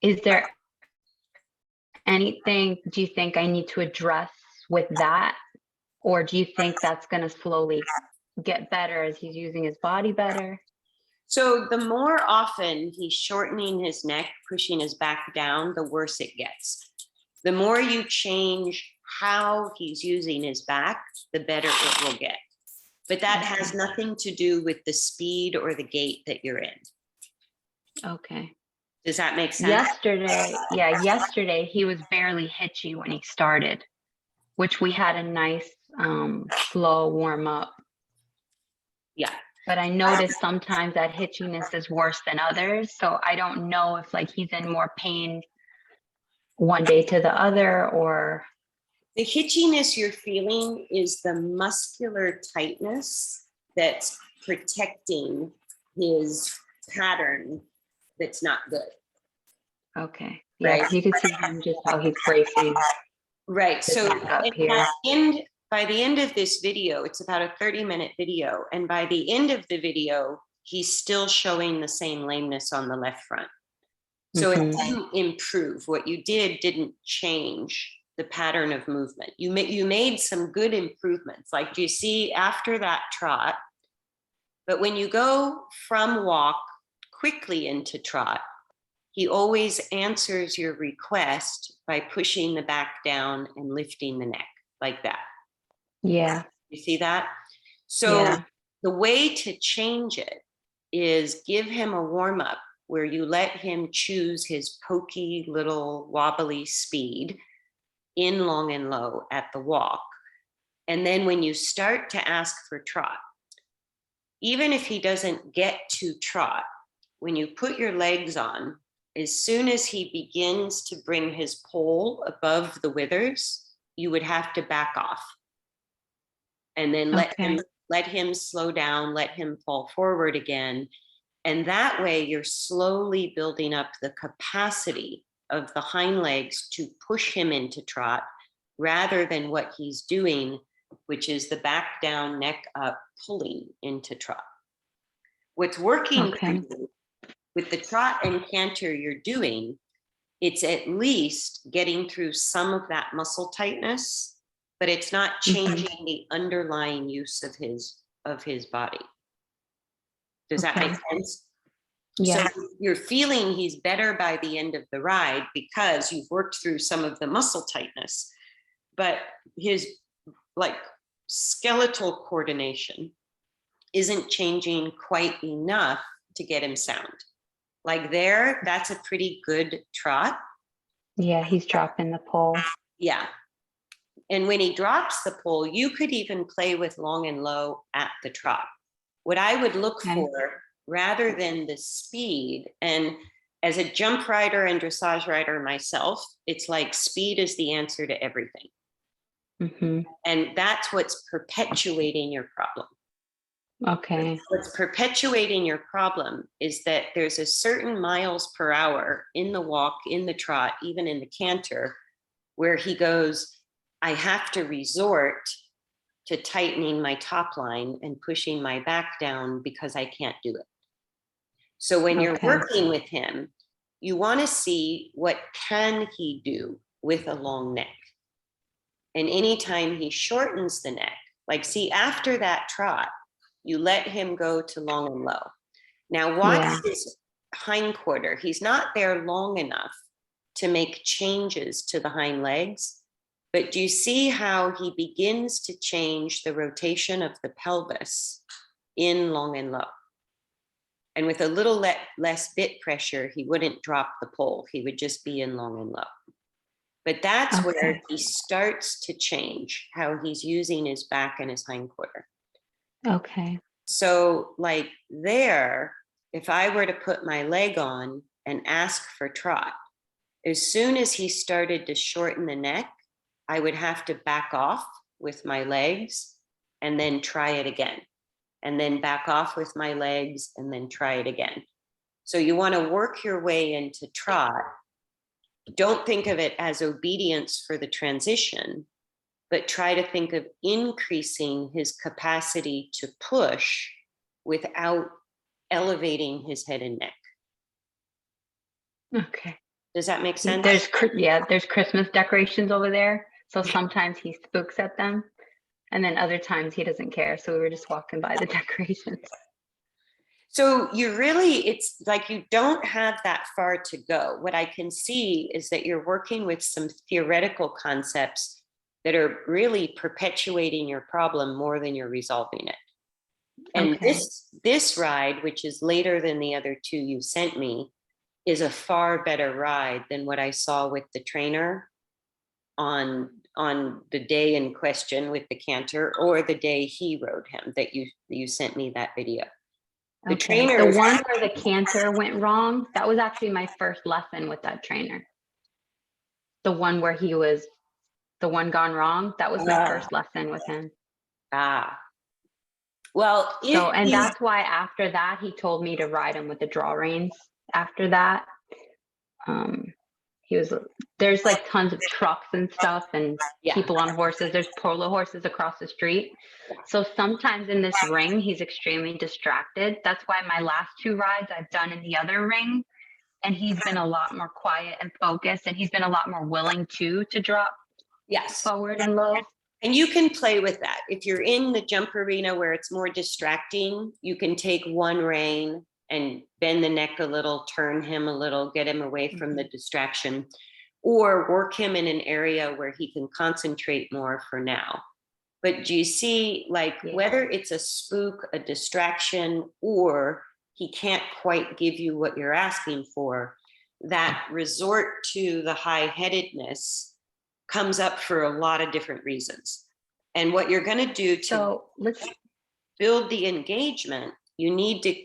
is there anything, do you think I need to address with that? Or do you think that's going to slowly get better as he's using his body better? So the more often he's shortening his neck, pushing his back down, the worse it gets. The more you change how he's using his back, the better it will get. But that has nothing to do with the speed or the gait that you're in. Okay. Does that make sense? Yesterday he was barely hitchy when he started, which we had a nice slow warm up. Yeah. But I noticed sometimes that hitchiness is worse than others. So I don't know if like he's in more pain one day to the other, or. The hitchiness you're feeling is the muscular tightness that's protecting his pattern that's not good. Okay. Yeah, right. You can see him just how he's bracing. Right. So by the end of this video, it's about a 30-minute video. And by the end of the video, he's still showing the same lameness on the left front. So it didn't improve. What you did didn't change the pattern of movement. You made some good improvements. Like, do you see after that trot? But when you go from walk quickly into trot, he always answers your request by pushing the back down and lifting the neck like that. Yeah. You see that? So the way to change it is give him a warm up where you let him choose his pokey little wobbly speed in long and low at the walk. And then when you start to ask for trot, even if he doesn't get to trot, when you put your legs on, as soon as he begins to bring his pole above the withers, you would have to back off. And then let him slow down, let him fall forward again. And that way you're slowly building up the capacity of the hind legs to push him into trot rather than what he's doing, which is the back down, neck up, pulling into trot. What's working for Okay. you with the trot and canter you're doing, it's at least getting through some of that muscle tightness, but it's not changing the underlying use of his body. Does that make Okay. sense? So Yeah. you're feeling he's better by the end of the ride because you've worked through some of the muscle tightness, but his like skeletal coordination isn't changing quite enough to get him sound. Like there, that's a pretty good trot. Yeah, he's dropping the pole. Yeah. And when he drops the pole, you could even play with long and low at the trot. What I would look Okay. for rather than the speed, and as a jump rider and dressage rider myself, it's like speed is the answer to everything. And that's what's perpetuating your problem. Okay. What's perpetuating your problem is that there's a certain miles per hour in the walk, in the trot, even in the canter, where he goes, I have to resort to tightening my top line and pushing my back down because I can't do it. So when you're Okay. working with him, you want to see what can he do with a long neck. And anytime he shortens the neck, like see after that trot, you let him go to long and low. Now watch his hindquarter. He's not there long enough to make changes to the hind legs, but do you see how he begins to change the rotation of the pelvis in long and low? And with a little less bit pressure, he wouldn't drop the pole. He would just be in long and low. But that's where he starts to change how he's using his back and his hindquarter. Okay. So like there, if I were to put my leg on and ask for trot, as soon as he started to shorten the neck, I would have to back off with my legs and then try it again. And then back off with my legs and then try it again. So you want to work your way into trot. Don't think of it as obedience for the transition, but try to think of increasing his capacity to push without elevating his head and neck. Okay. Does that make sense? There's Christmas decorations over there. So sometimes he spooks at them, and then other times he doesn't care. So we were just walking by the decorations. So it's like you don't have that far to go. What I can see is that you're working with some theoretical concepts that are really perpetuating your problem more than you're resolving it. And this ride, which is later than the other two you sent me, is a far better ride than what I saw with the trainer on the day in question with the canter, or the day he rode him that you sent me that video. The trainer, the one where the canter went wrong, that was actually my first lesson with that trainer. The one where he was the one gone wrong, that was my first lesson with him. Well, and that's why after that he told me to ride him with the draw reins. After that, there's like tons of trucks and stuff and people on horses. There's polo horses across the street. So sometimes in this ring, he's extremely distracted. That's why my last two rides I've done in the other ring, and he's been a lot more quiet and focused, and he's been a lot more willing to drop forward and low. And you can play with that. If you're in the jump arena where it's more distracting, you can take one rein and bend the neck a little, turn him a little, get him away from the distraction, or work him in an area where he can concentrate more for now. But do you see, whether it's a spook, a distraction, or he can't quite give you what you're asking for, that resort to the high-headedness comes up for a lot of different reasons. And what you're going to do to build the engagement, you need to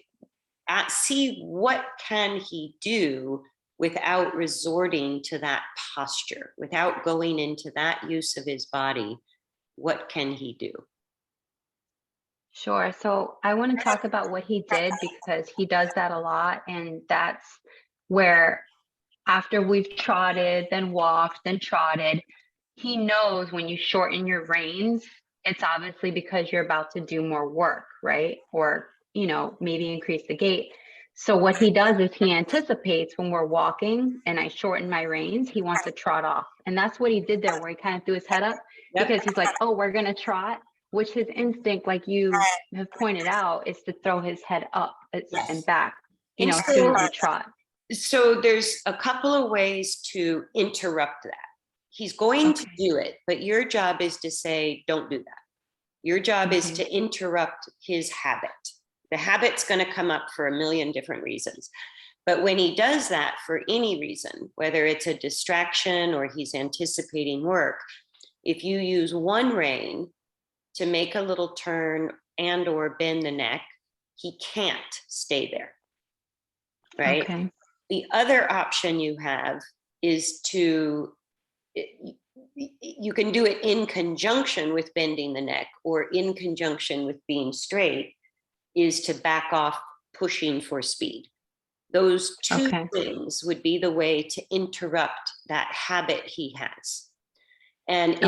see what can he do without resorting to that posture, without going into that use of his body. What can he do? Sure. So I want to talk about what he did, because he does that a lot. And that's where, after we've trotted, then walked, then trotted, he knows when you shorten your reins, it's obviously because you're about to do more work, right? Or you know, maybe increase the gait. So what he does is he anticipates when we're walking and I shorten my reins, he wants to trot off. And that's what he did there, where he kind of threw his head up Yep. because he's like, oh, we're going to trot, which his instinct, like you have pointed out, is to throw his head up and back, you And know, as soon as we trot. so there's a couple of ways to interrupt that. He's going to do it, but your job is to say, don't do that. Your job is to interrupt his habit. The habit's going to come up for a million different reasons. But when he does that for any reason, whether it's a distraction or he's anticipating work, if you use one rein to make a little turn and or bend the neck, he can't stay there, right? Okay. The other option you have is to, you can do it in conjunction with bending the neck or in conjunction with being straight, is to back off pushing for speed. Those two things would be the way to interrupt that habit he has. And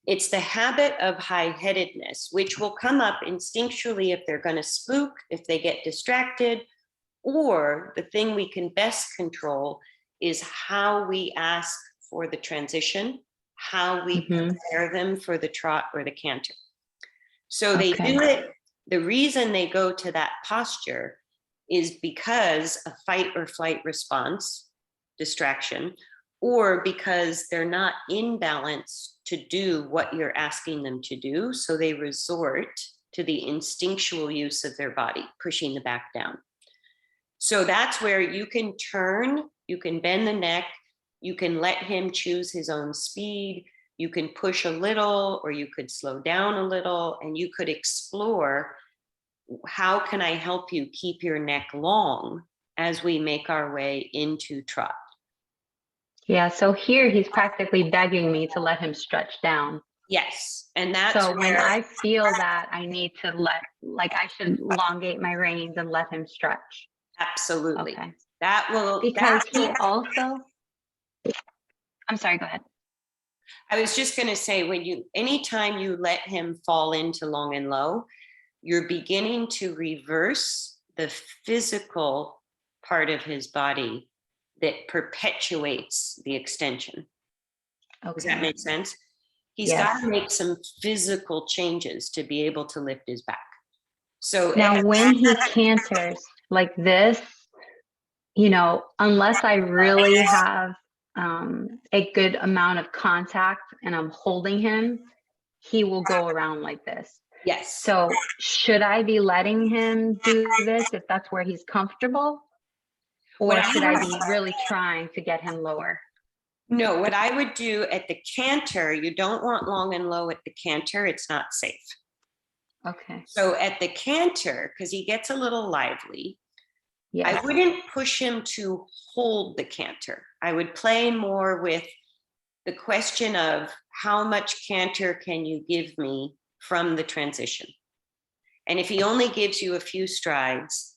it's the habit of high-headedness, which will come up instinctually if they're going to spook, if they get distracted, or the thing we can best control is how we ask for the transition, how we prepare them for the trot or the canter. So they do it. The reason they go to that posture is because a fight or flight response, distraction, or because they're not in balance to do what you're asking them to do. So they resort to the instinctual use of their body, pushing the back down. So that's where you can turn, you can bend the neck, you can let him choose his own speed, you can push a little, or you could slow down a little, and you could explore, how can I help you keep your neck long as we make our way into trot? Yeah, so here he's practically begging me to let him stretch down. Yes, and that's so when I feel that I need to I should elongate my reins and let him stretch. Absolutely. Okay. That will, because he also, I'm sorry, go ahead. I was just going to say, anytime you let him fall into long and low, you're beginning to reverse the physical part of his body that perpetuates the extension. Does that make sense? He's got to make some physical changes to be able to lift his back. So now when he canters like this, you know, unless I really have a good amount of contact and I'm holding him, he will go around like this. Yes. So should I be letting him do this if that's where he's comfortable? Or should I be really trying to get him lower? No, what I would do at the canter, you don't want long and low at the canter. It's not safe. Okay. So at the canter, because he gets a little lively, I wouldn't push him to hold the canter. I would play more with the question of how much canter can you give me from the transition? And if he only gives you a few strides,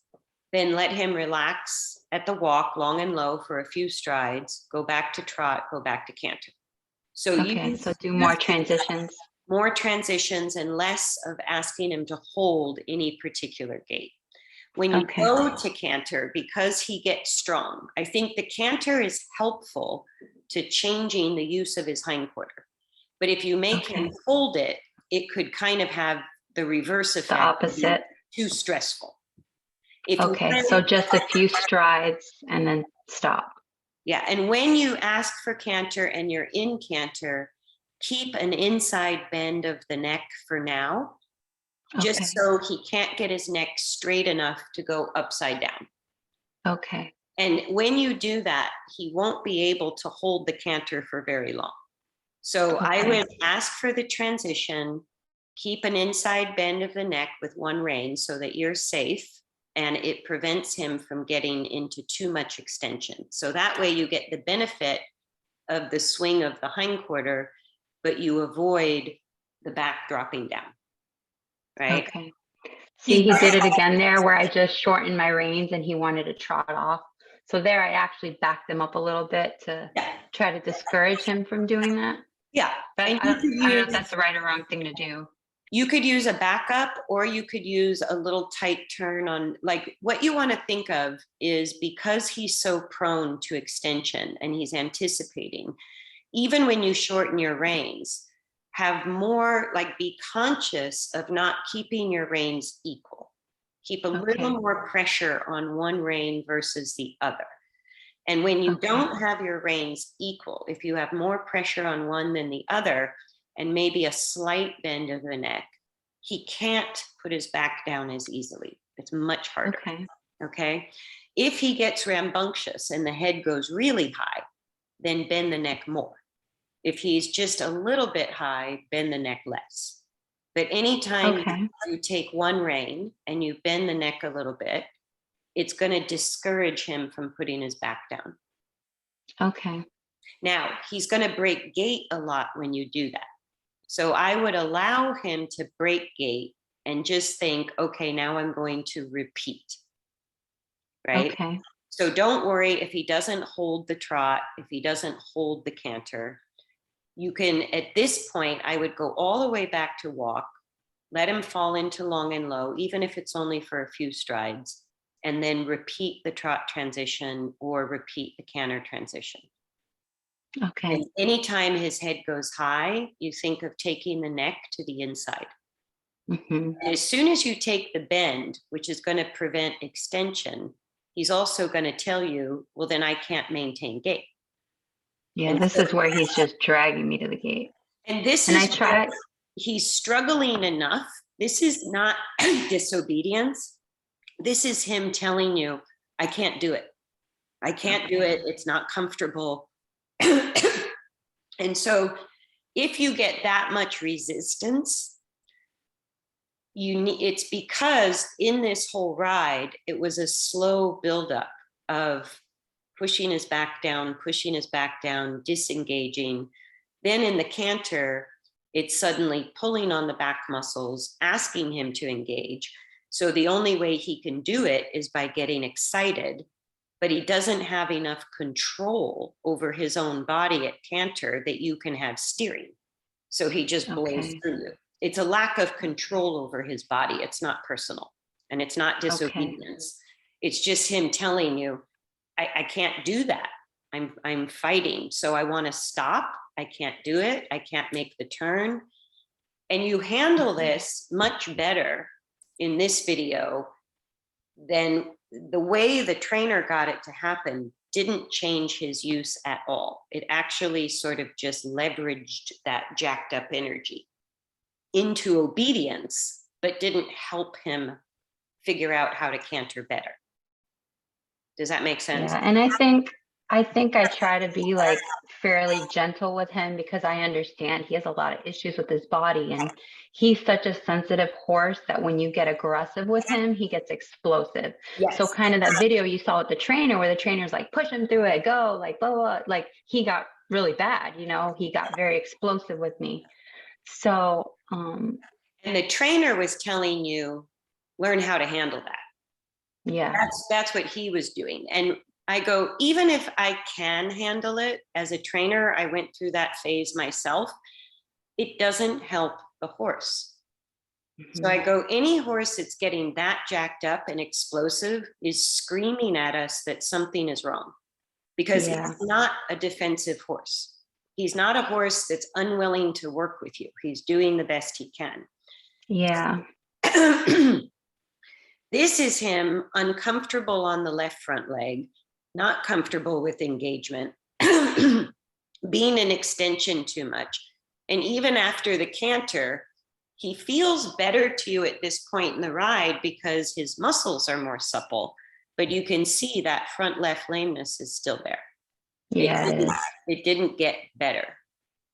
then let him relax at the walk, long and low, for a few strides, go back to trot, go back to canter. So so do more transitions. More transitions and less of asking him to hold any particular gait. When you go to canter, because he gets strong, I think the canter is helpful to changing the use of his hindquarter. But if you make him hold it, it could kind of have the reverse effect. The opposite. Too stressful. So just a few strides and then stop. Yeah, and when you ask for canter and you're in canter, keep an inside bend of the neck for now, just so he can't get his neck straight enough to go upside down. Okay. And when you do that, he won't be able to hold the canter for very long. So I would ask for the transition, keep an inside bend of the neck with one rein so that you're safe, and it prevents him from getting into too much extension. So that way you get the benefit of the swing of the hindquarter, but you avoid the back dropping down. Right? Okay. See, he did it again there where I just shortened my reins and he wanted to trot off. So there I actually backed him up a little bit to try to discourage him from doing that. Yeah. But I don't know if that's the right or wrong thing to do. You could use a backup, or you could use a little tight turn on, like what you want to think of is, because he's so prone to extension and he's anticipating, even when you shorten your reins, have more, like be conscious of not keeping your reins equal. Keep a little more pressure on one rein versus the other. And when you don't have your reins equal, if you have more pressure on one than the other, and maybe a slight bend of the neck, he can't put his back down as easily. It's much harder. Okay. If he gets rambunctious and the head goes really high, then bend the neck more. If he's just a little bit high, bend the neck less. But anytime you take one rein and you bend the neck a little bit, it's going to discourage him from putting his back down. Okay. Now, he's going to break gait a lot when you do that. So I would allow him to break gait and just think, okay, now I'm going to repeat. Right? Okay. So don't worry if he doesn't hold the trot, if he doesn't hold the canter. You can, at this point, I would go all the way back to walk, let him fall into long and low, even if it's only for a few strides, and then repeat the trot transition or repeat the canter transition. Okay. And anytime his head goes high, you think of taking the neck to the inside. And as soon as you take the bend, which is going to prevent extension, he's also going to tell you, well, then I can't maintain gait. Yeah, And this so, is where he's just dragging me to the gate. And this and is I tried. He's struggling enough. This is not disobedience. This is him telling you, I can't do it. I can't do it. It's not comfortable. And so if you get that much resistance, it's because in this whole ride, it was a slow buildup of pushing his back down, disengaging. Then in the canter, it's suddenly pulling on the back muscles, asking him to engage. So the only way he can do it is by getting excited, but he doesn't have enough control over his own body at canter that you can have steering. So he just blows through you. It's a lack of control over his body. It's not personal, and it's not disobedience. It's just him telling you, I can't do that. I'm fighting. So I want to stop. I can't do it. I can't make the turn. And you handle this much better in this video than the way the trainer got it to happen didn't change his use at all. It actually sort of just leveraged that jacked up energy into obedience, but didn't help him figure out how to canter better. Does that make sense? Yeah, and I think I try to be like fairly gentle with him because I understand he has a lot of issues with his body, and he's such a sensitive horse that when you get aggressive with him, he gets explosive. Yes. So kind of that video you saw with the trainer where the trainer's like, push him through it, go, like blah, blah, like he got really bad, he got very explosive with me. So and the trainer was telling you, learn how to handle that. Yeah. That's what he was doing. And I go, even if I can handle it as a trainer, I went through that phase myself, it doesn't help the horse. So I go, any horse that's getting that jacked up and explosive is screaming at us that something is wrong, because he's not a defensive horse. He's not a horse that's unwilling to work with you. He's doing the best he can. Yeah. This is him uncomfortable on the left front leg, not comfortable with engagement, being an extension too much. And even after the canter, he feels better to you at this point in the ride because his muscles are more supple, but you can see that front left lameness is still there. Yeah, it didn't get better,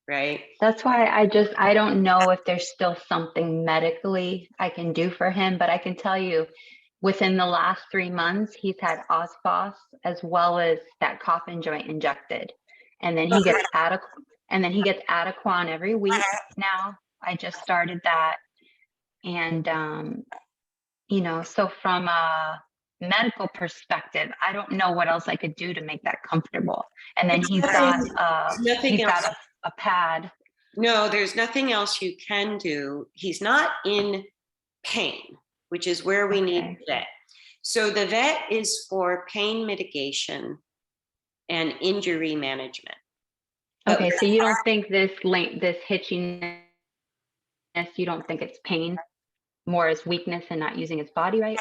right? That's why I don't know if there's still something medically I can do for him, but I can tell you within the last 3 months, he's had OSPOS as well as that coffin joint injected. And then he gets Adequan every week now. I just started that. And, so from a medical perspective, I don't know what else I could do to make that comfortable. And then he's got a pad. No, there's nothing else you can do. He's not in pain, which is where we need Okay. the vet. So the vet is for pain mitigation and injury management. But Okay, so you don't think this hitchiness, you don't think it's pain, more as weakness and not using his body right?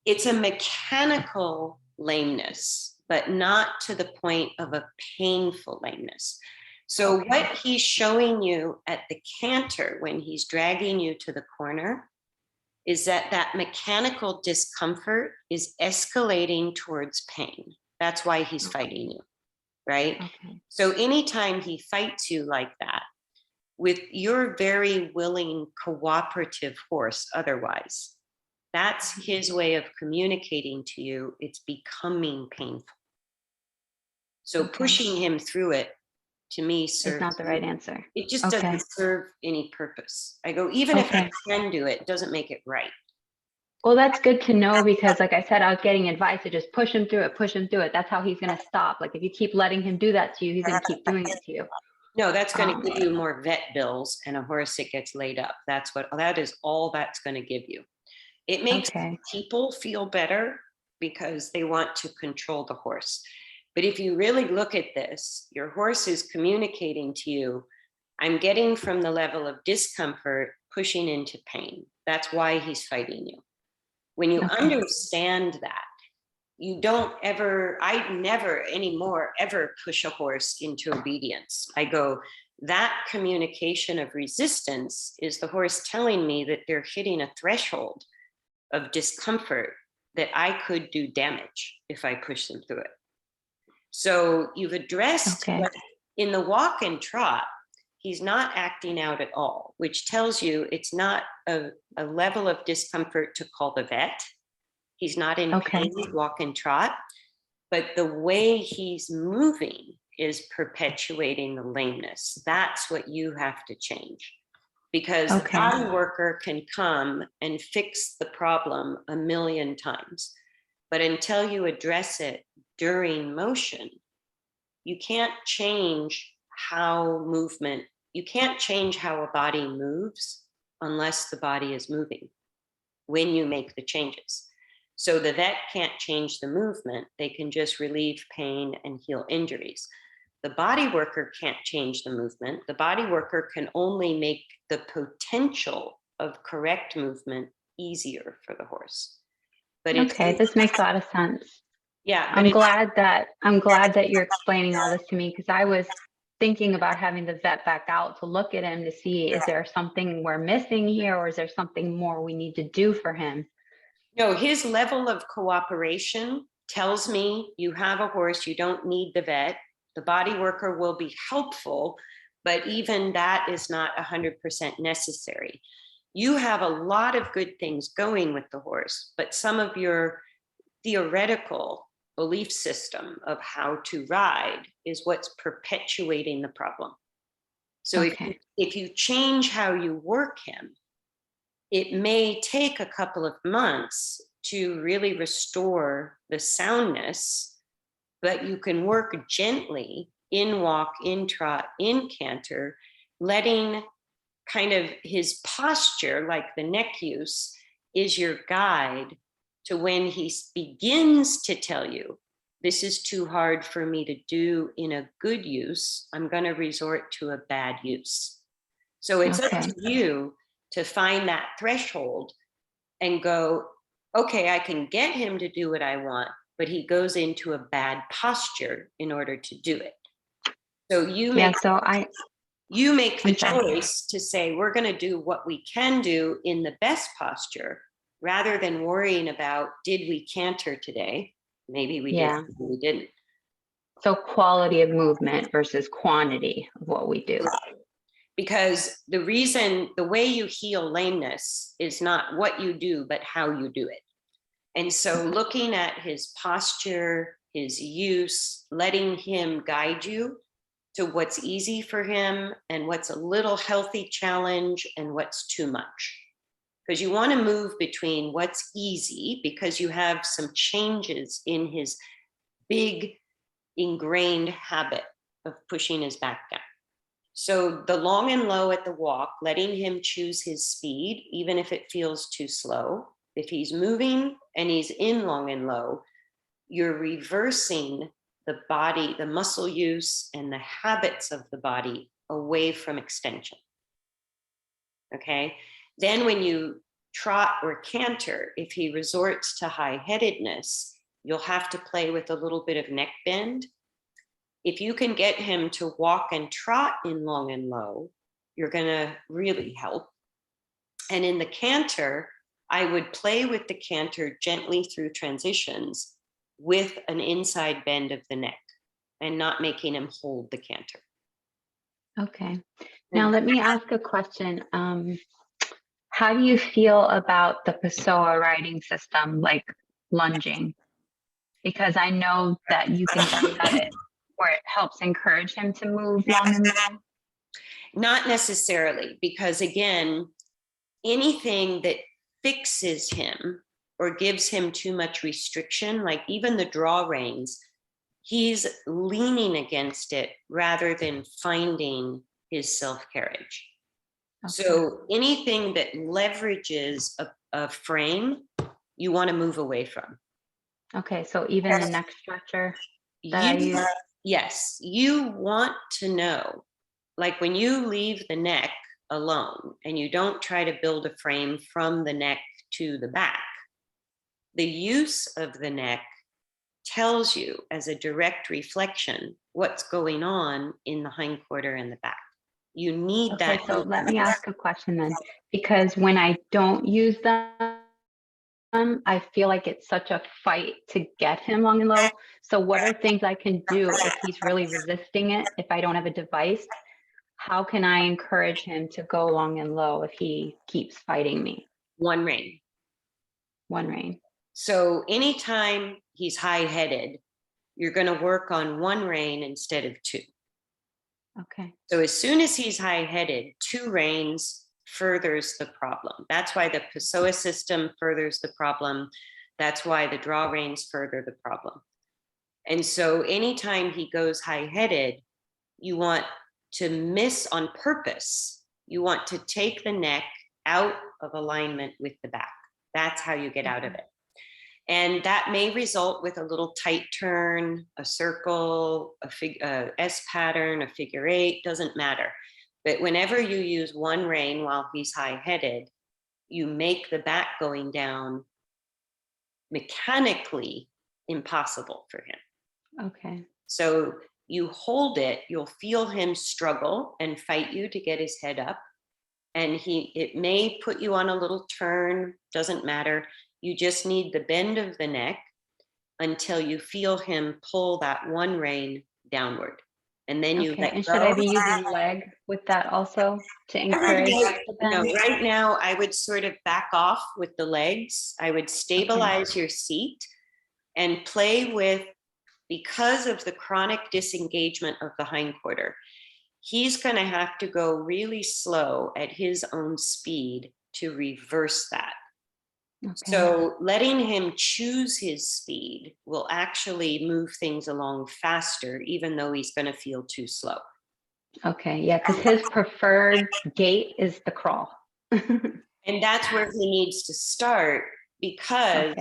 it's a mechanical lameness, but not to the point of a painful lameness. So Okay. what he's showing you at the canter when he's dragging you to the corner is that that mechanical discomfort is escalating towards pain. That's why he's fighting you, right? Okay. So anytime he fights you like that, with your very willing, cooperative horse, otherwise, that's his way of communicating to you. It's becoming painful. So Okay. pushing him through it, to me, It's serves not the right answer. it just Okay. doesn't serve any purpose. I go, even if I Okay. can do it, it doesn't make it right. Well, that's good to know because, like I said, I was getting advice to just push him through it, push him through it. That's how he's going to stop. Like if you keep letting him do that to you, he's going to keep doing it to you. No, that's going to Um, give you more vet bills and a horse that gets laid up. That is all that's going to give you. It makes okay. people feel better because they want to control the horse. But if you really look at this, your horse is communicating to you, I'm getting from the level of discomfort pushing into pain. That's why he's fighting you. When you Okay. understand that, you don't ever, I never anymore ever push a horse into obedience. I go, that communication of resistance is the horse telling me that they're hitting a threshold of discomfort that I could do damage if I push them through it. So you've addressed Okay. in the walk and trot, he's not acting out at all, which tells you it's not a level of discomfort to call the vet. He's not in Okay. pain, walk and trot, but the way he's moving is perpetuating the lameness. That's what you have to change. Because the Okay. body worker can come and fix the problem a million times. But until you address it during motion, you can't change you can't change how a body moves unless the body is moving when you make the changes. So the vet can't change the movement, they can just relieve pain and heal injuries. The body worker can't change the movement. The body worker can only make the potential of correct movement easier for the horse. But it's, Okay. This makes a lot of sense. yeah, but I'm it's, glad that you're explaining all this to me because I was thinking about having the vet back out to look at him to see is there something we're missing here or is there something more we need to do for him? no, his level of cooperation tells me you have a horse, you don't need the vet. The body worker will be helpful, but even that is not 100% necessary. You have a lot of good things going with the horse, but some of your theoretical belief system of how to ride is what's perpetuating the problem. So Okay. if you change how you work him, it may take a couple of months to really restore the soundness, but you can work gently in walk, in trot, in canter, letting kind of his posture, like the neck use, is your guide to when he begins to tell you, this is too hard for me to do in a good use, I'm going to resort to a bad use. So it's up Okay. to you to find that threshold and go, okay, I can get him to do what I want, but he goes into a bad posture in order to do it. So Yeah. So you make the I'm sorry. choice to say, we're going to do what we can do in the best posture rather than worrying about, did we canter today? Maybe we did, Yeah. maybe we didn't. So quality of movement versus quantity of what we do. Because the way you heal lameness is not what you do, but how you do it. And so looking at his posture, his use, letting him guide you to what's easy for him and what's a little healthy challenge and what's too much. Because you want to move between what's easy because you have some changes in his big ingrained habit of pushing his back down. So the long and low at the walk, letting him choose his speed, even if it feels too slow. If he's moving and he's in long and low, you're reversing the body, the muscle use and the habits of the body away from extension. Okay. Then when you trot or canter, if he resorts to high-headedness, you'll have to play with a little bit of neck bend. If you can get him to walk and trot in long and low, you're going to really help. And in the canter, I would play with the canter gently through transitions with an inside bend of the neck and not making him hold the canter. Okay. Now let me ask a question. How do you feel about the Pessoa riding system, like lunging? Because I know that you can set it where it helps encourage him to move long and low. Not necessarily, because again, anything that fixes him or gives him too much restriction, like even the draw reins, he's leaning against it rather than finding his self-carriage. Okay. So anything that leverages a frame, you want to move away from. Okay, so even the neck stretcher that I use? Yes, you want to know, like when you leave the neck alone and you don't try to build a frame from the neck to the back, the use of the neck tells you as a direct reflection what's going on in the hindquarter and the back. You need that. Okay, so let me ask a question then, because when I don't use them, I feel like it's such a fight to get him long and low. So what are things I can do if he's really resisting it, if I don't have a device? How can I encourage him to go long and low if he keeps fighting me? One rein. One rein. So anytime he's high-headed, you're going to work on one rein instead of two. Okay. So as soon as he's high-headed, two reins furthers the problem. That's why the Pessoa system furthers the problem. That's why the draw reins further the problem. And so anytime he goes high-headed, you want to miss on purpose. You want to take the neck out of alignment with the back. That's how you get out of it. And that may result with a little tight turn, a circle, a S pattern, a figure eight, doesn't matter. But whenever you use one rein while he's high-headed, you make the back going down mechanically impossible for him. Okay. So you hold it, you'll feel him struggle and fight you to get his head up. And it may put you on a little turn, doesn't matter. You just need the bend of the neck until you feel him pull that one rein downward. And then you let go. And should I be using leg with that also to encourage the bend? No, right now I would sort of back off with the legs. I would stabilize your seat and play with, because of the chronic disengagement of the hindquarter, he's going to have to go really slow at his own speed to reverse that. Okay. So letting him choose his speed will actually move things along faster, even though he's going to feel too slow. Okay, yeah, because his preferred gait is the crawl. And that's where he needs to start, because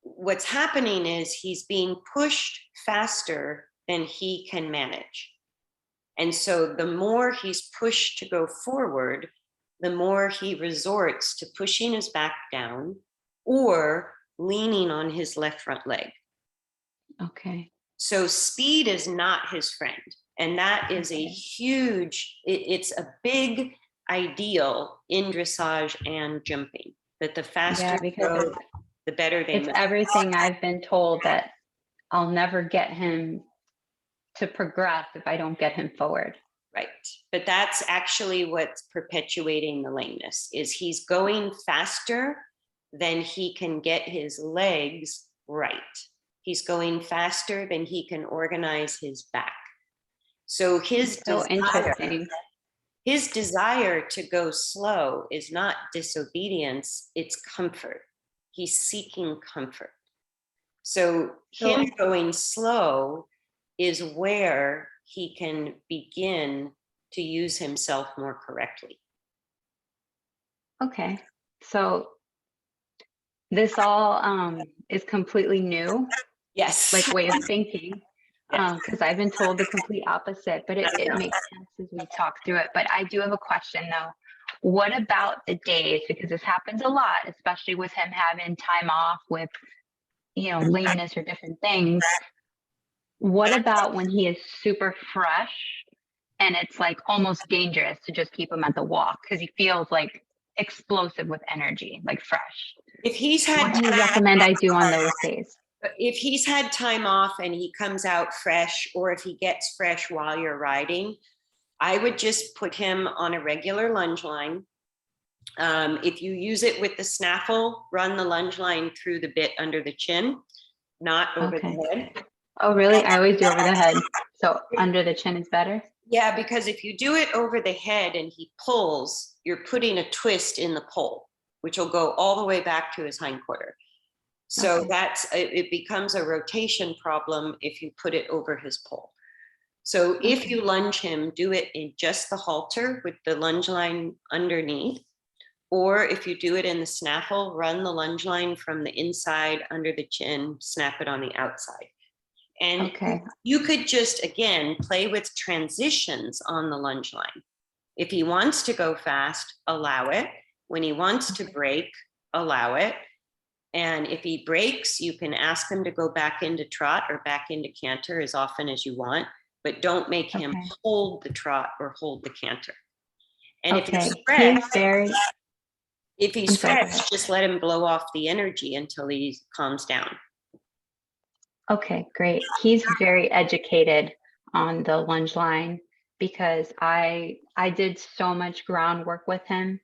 what's happening is he's being pushed faster than he can manage. And so the more he's pushed to go forward, the more he resorts to pushing his back down or leaning on his left front leg. Okay. So speed is not his friend. And that is a huge, it's a big ideal in dressage and jumping, that the faster you go, the better they move. It's everything I've been told, that I'll never get him to progress if I don't get him forward. Right. But that's actually what's perpetuating the lameness, is he's going faster than he can get his legs right. He's going faster than he can organize his back. So his desire to go slow is not disobedience, it's comfort. He's seeking comfort. So him going slow is where he can begin to use himself more correctly. Okay. So this all is completely new, Yes. like way of thinking. Yes. Because I've been told the complete opposite, but it makes sense as we talk through it. But I do have a question though. What about the days? Because this happens a lot, especially with him having time off with, lameness or different things. What about when he is super fresh and it's like almost dangerous to just keep him at the walk because he feels like explosive with energy, like fresh? If he's What had do you recommend I do on those days? time off and he comes out fresh, or if he gets fresh while you're riding, I would just put him on a regular lunge line. If you use it with the snaffle, run the lunge line through the bit under the chin, not over Okay. the head. Oh, really? I always do over the head. So under the chin is better? Yeah, because if you do it over the head and he pulls, you're putting a twist in the pull, which will go all the way back to his hindquarter. So Okay. it becomes a rotation problem if you put it over his pull. So if Okay. you lunge him, do it in just the halter with the lunge line underneath. Or if you do it in the snaffle, run the lunge line from the inside under the chin, snap it on the outside. And Okay. you could just, again, play with transitions on the lunge line. If he wants to go fast, allow it. When he wants to break, allow it. And if he breaks, you can ask him to go back into trot or back into canter as often as you want, but don't make him Okay. hold the trot or hold the canter. And if he's Okay. fresh, I'm sorry, go ahead. just let him blow off the energy until he calms down. Okay, great. He's very educated on the lunge line because I did so much groundwork with him,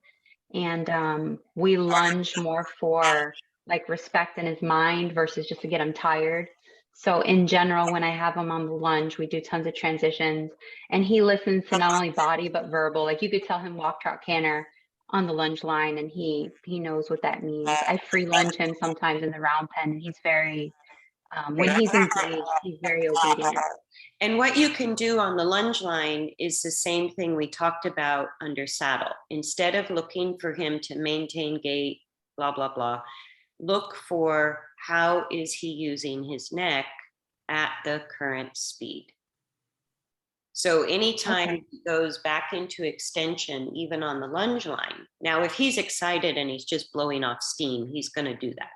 and we lunge more for like respect in his mind versus just to get him tired. So in general, when I have him on the lunge, we do tons of transitions, and he listens to not only body but verbal. Like you could tell him walk, trot, canter on the lunge line, and he knows what that means. I free lunge him sometimes in the round pen, and he's very when he's engaged, he's very obedient. And what you can do on the lunge line is the same thing we talked about under saddle. Instead of looking for him to maintain gait, blah, blah, blah, look for how is he using his neck at the current speed. So anytime he goes back into extension, even on the lunge line, now if he's excited and he's just blowing off steam, he's going to do that.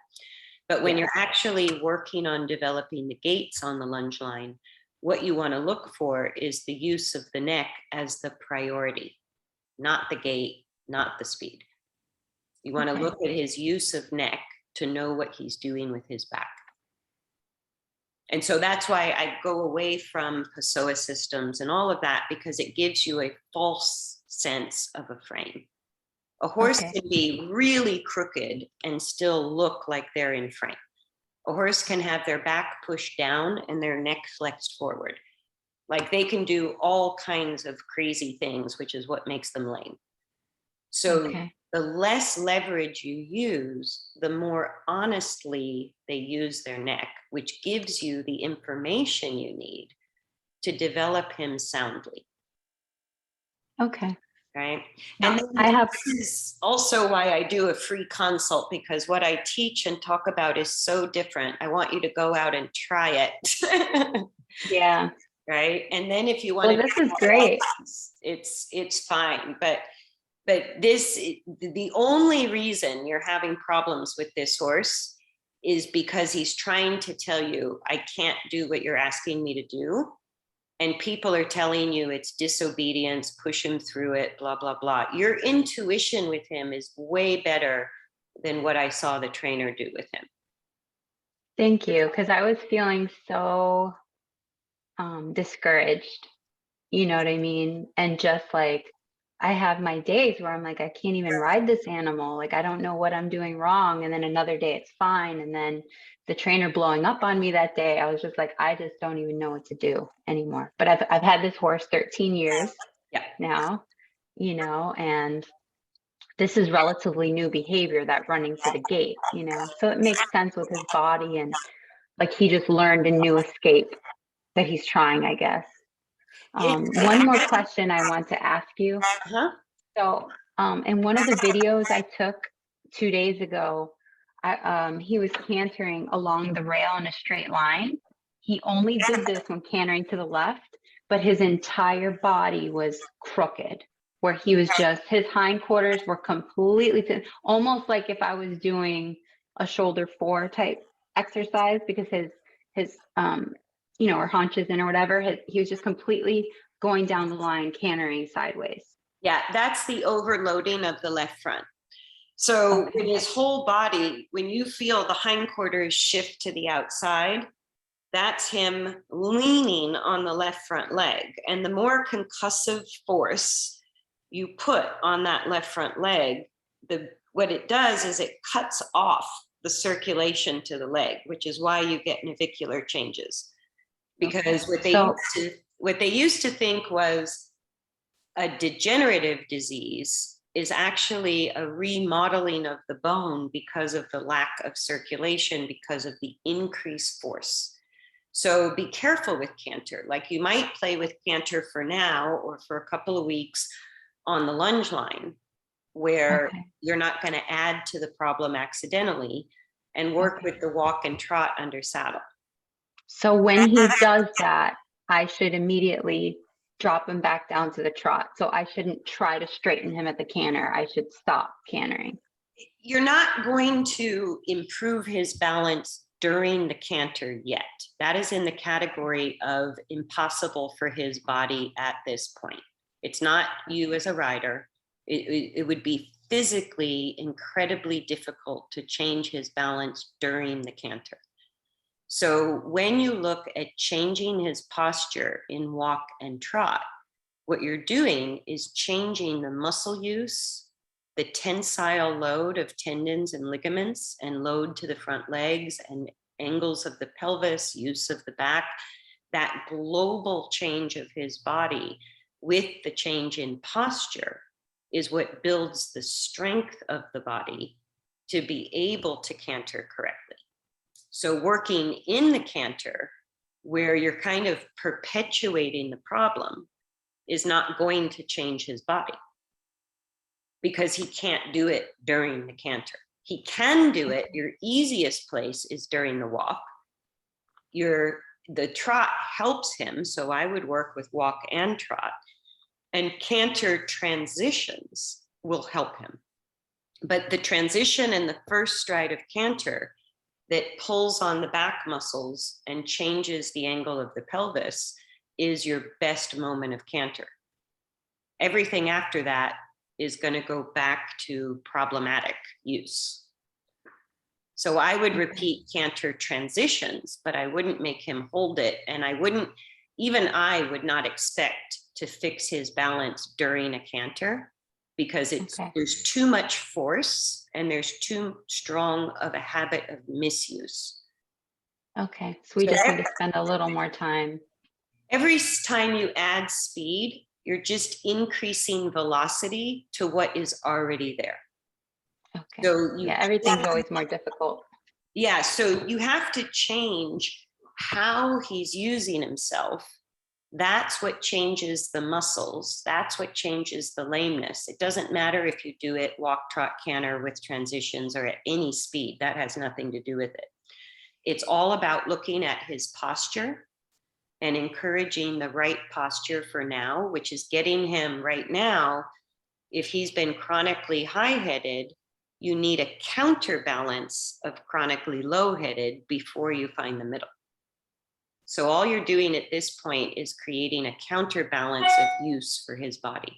But when you're actually working on developing the gaits on the lunge line, what you want to look for is the use of the neck as the priority, not the gait, not the speed. You want to look at his use of neck to know what he's doing with his back. And so that's why I go away from Pessoa systems and all of that, because it gives you a false sense of a frame. A horse can be really crooked and still look like they're in frame. A horse can have their back pushed down and their neck flexed forward. Like they can do all kinds of crazy things, which is what makes them lame. So the less leverage you use, the more honestly they use their neck, which gives you the information you need to develop him soundly. Okay. Right. Now, And this is also why I do a free consult, because what I teach and talk about is so different. I want you to go out and try it. Yeah. Right. And then if you want to, this is great. It's fine. But the only reason you're having problems with this horse is because he's trying to tell you, I can't do what you're asking me to do. And people are telling you it's disobedience, push him through it, blah, blah, blah. Your intuition with him is way better than what I saw the trainer do with him. Thank you. Because I was feeling so discouraged, you know what I mean? And just like, I have my days where I'm like, I can't even ride this animal. Like, I don't know what I'm doing wrong. And then another day it's fine. And then the trainer blowing up on me that day, I was just like, I just don't even know what to do anymore. But I've had this horse 13 years now, you know, and this is relatively new behavior, that running to the gate, you know, so it makes sense with his body. And like, he just learned a new escape that he's trying, I guess. One more question I want to ask you. Uh-huh. So, in one of the videos I took 2 days ago, he was cantering along the rail in a straight line. He only did this when cantering to the left, but his entire body was crooked, where he was just, his hindquarters were completely, almost like if I was doing a shoulder four type exercise, because his, or haunches in or whatever, he was just completely going down the line, cantering sideways. Yeah, that's the overloading of the left front. So Okay. in his whole body, when you feel the hindquarters shift to the outside, that's him leaning on the left front leg. And the more concussive force you put on that left front leg, what it does is it cuts off the circulation to the leg, which is why you get navicular changes. Because what they used to think was a degenerative disease is actually a remodeling of the bone because of the lack of circulation, because of the increased force. So be careful with canter. Like you might play with canter for now or for a couple of weeks on the lunge line, where you're not going to add to the problem accidentally, and work with the walk and trot under saddle. So when he does that, I should immediately drop him back down to the trot. So I shouldn't try to straighten him at the canter. I should stop cantering. You're not going to improve his balance during the canter yet. That is in the category of impossible for his body at this point. It's not you as a rider. It would be physically incredibly difficult to change his balance during the canter. So when you look at changing his posture in walk and trot, what you're doing is changing the muscle use, the tensile load of tendons and ligaments, and load to the front legs and angles of the pelvis, use of the back. That global change of his body with the change in posture is what builds the strength of the body to be able to canter correctly. So working in the canter, where you're kind of perpetuating the problem, is not going to change his body, because he can't do it during the canter. He can do it. Your easiest place is during the walk. The trot helps him, so I would work with walk and trot, and canter transitions will help him. But the transition and the first stride of canter that pulls on the back muscles and changes the angle of the pelvis is your best moment of canter. Everything after that is going to go back to problematic use. So I would repeat canter transitions, but I wouldn't make him hold it. And I would not expect to fix his balance during a canter, because there's too much force and there's too strong of a habit of misuse. Okay, so we just need to spend a little more time. Every time you add speed, you're just increasing velocity to what is already there. Okay. So everything's always more difficult. Yeah, so you have to change how he's using himself. That's what changes the muscles. That's what changes the lameness. It doesn't matter if you do it walk, trot, canter with transitions or at any speed. That has nothing to do with it. It's all about looking at his posture and encouraging the right posture for now, which is getting him right now. If he's been chronically high-headed, you need a counterbalance of chronically low-headed before you find the middle. So all you're doing at this point is creating a counterbalance of use for his body.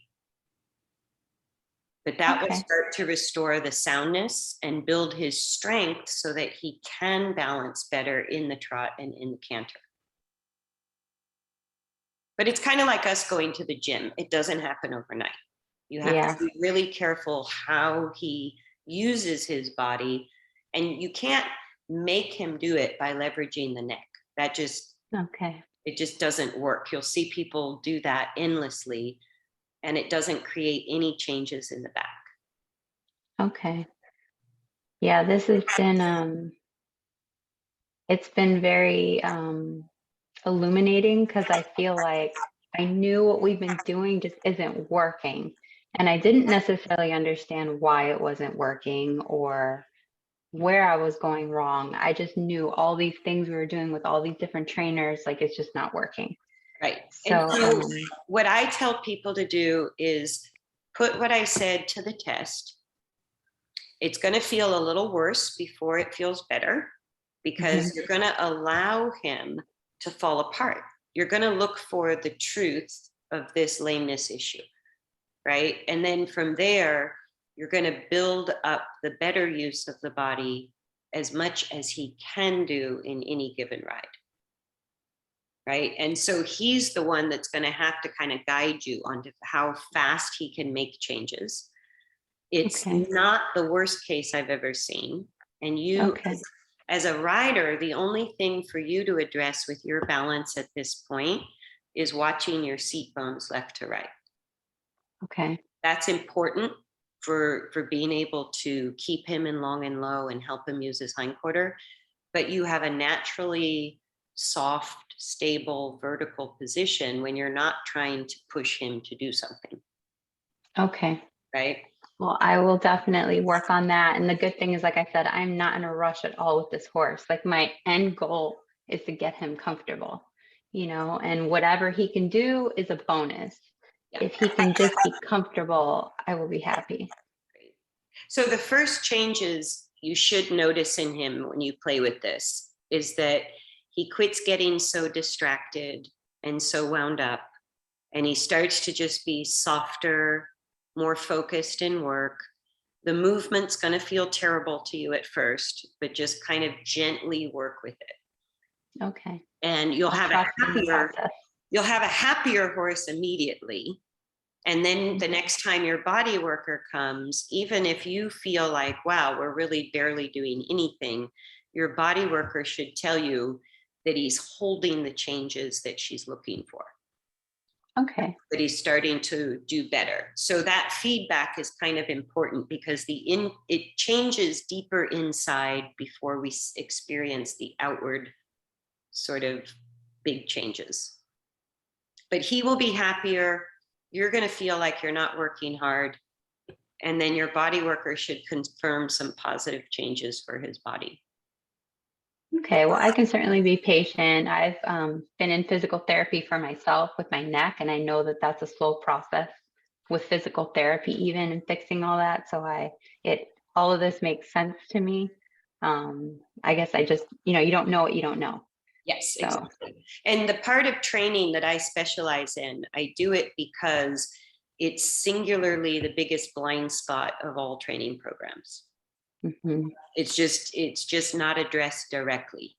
But that will start to restore the soundness and build his strength so that he can balance better in the trot and in the canter. But it's kind of like us going to the gym. It doesn't happen overnight. You have to be really careful how he uses his body, and you can't make him do it by leveraging the neck. That just it just doesn't work. You'll see people do that endlessly, and it doesn't create any changes in the back. Okay. Yeah, this has been it's been very illuminating, because I feel like I knew what we've been doing just isn't working. And I didn't necessarily understand why it wasn't working or where I was going wrong. I just knew all these things we were doing with all these different trainers, like it's just not working. Right. And So, so what I tell people to do is put what I said to the test. It's going to feel a little worse before it feels better because you're going to allow him to fall apart. You're going to look for the truth of this lameness issue, right? And then from there, you're going to build up the better use of the body as much as he can do in any given ride. Right. And so he's the one that's going to have to kind of guide you on how fast he can make changes. It's not the worst case I've ever seen. And you, as a rider, the only thing for you to address with your balance at this point is watching your seat bones left to right. Okay. That's important for being able to keep him in long and low and help him use his hindquarter. But you have a naturally soft, stable, vertical position when you're not trying to push him to do something. Okay. Right. Well, I will definitely work on that. And the good thing is, like I said, I'm not in a rush at all with this horse. Like my end goal is to get him comfortable, you know, and whatever he can do is a bonus. Yeah. If he can just be comfortable, I will be happy. So the first changes you should notice in him when you play with this is that he quits getting so distracted and so wound up, and he starts to just be softer, more focused in work. The movement's going to feel terrible to you at first, but just kind of gently work with it. Okay. And you'll have a happier horse immediately. And then the next time your body worker comes, even if you feel like, wow, we're really barely doing anything, your body worker should tell you that he's holding the changes that she's looking for. Okay. That he's starting to do better. So that feedback is kind of important because it changes deeper inside before we experience the outward sort of big changes. But he will be happier. You're going to feel like you're not working hard. And then your body worker should confirm some positive changes for his body. Okay, well, I can certainly be patient. I've been in physical therapy for myself with my neck, and I know that that's a slow process with physical therapy, even and fixing all that. So all of this makes sense to me. I guess I just, you don't know what you don't know. Yes, exactly. And the part of training that I specialize in, I do it because it's singularly the biggest blind spot of all training programs. Mm-hmm. It's just not addressed directly.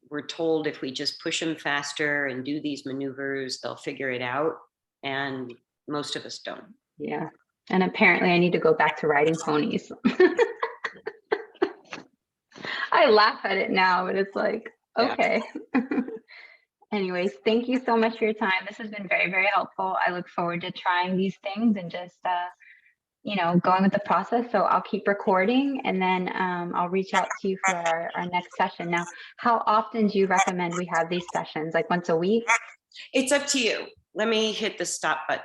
We're told if we just push them faster and do these maneuvers, they'll figure it out. And most of us don't. Yeah. And apparently I need to go back to riding ponies. I laugh at it now, but it's like, okay. Yeah. Anyways, thank you so much for your time. This has been very, very helpful. I look forward to trying these things and just, going with the process. So I'll keep recording and then I'll reach out to you for our next session. Now, how often do you recommend we have these sessions? Like once a week? It's up to you. Let me hit the stop button.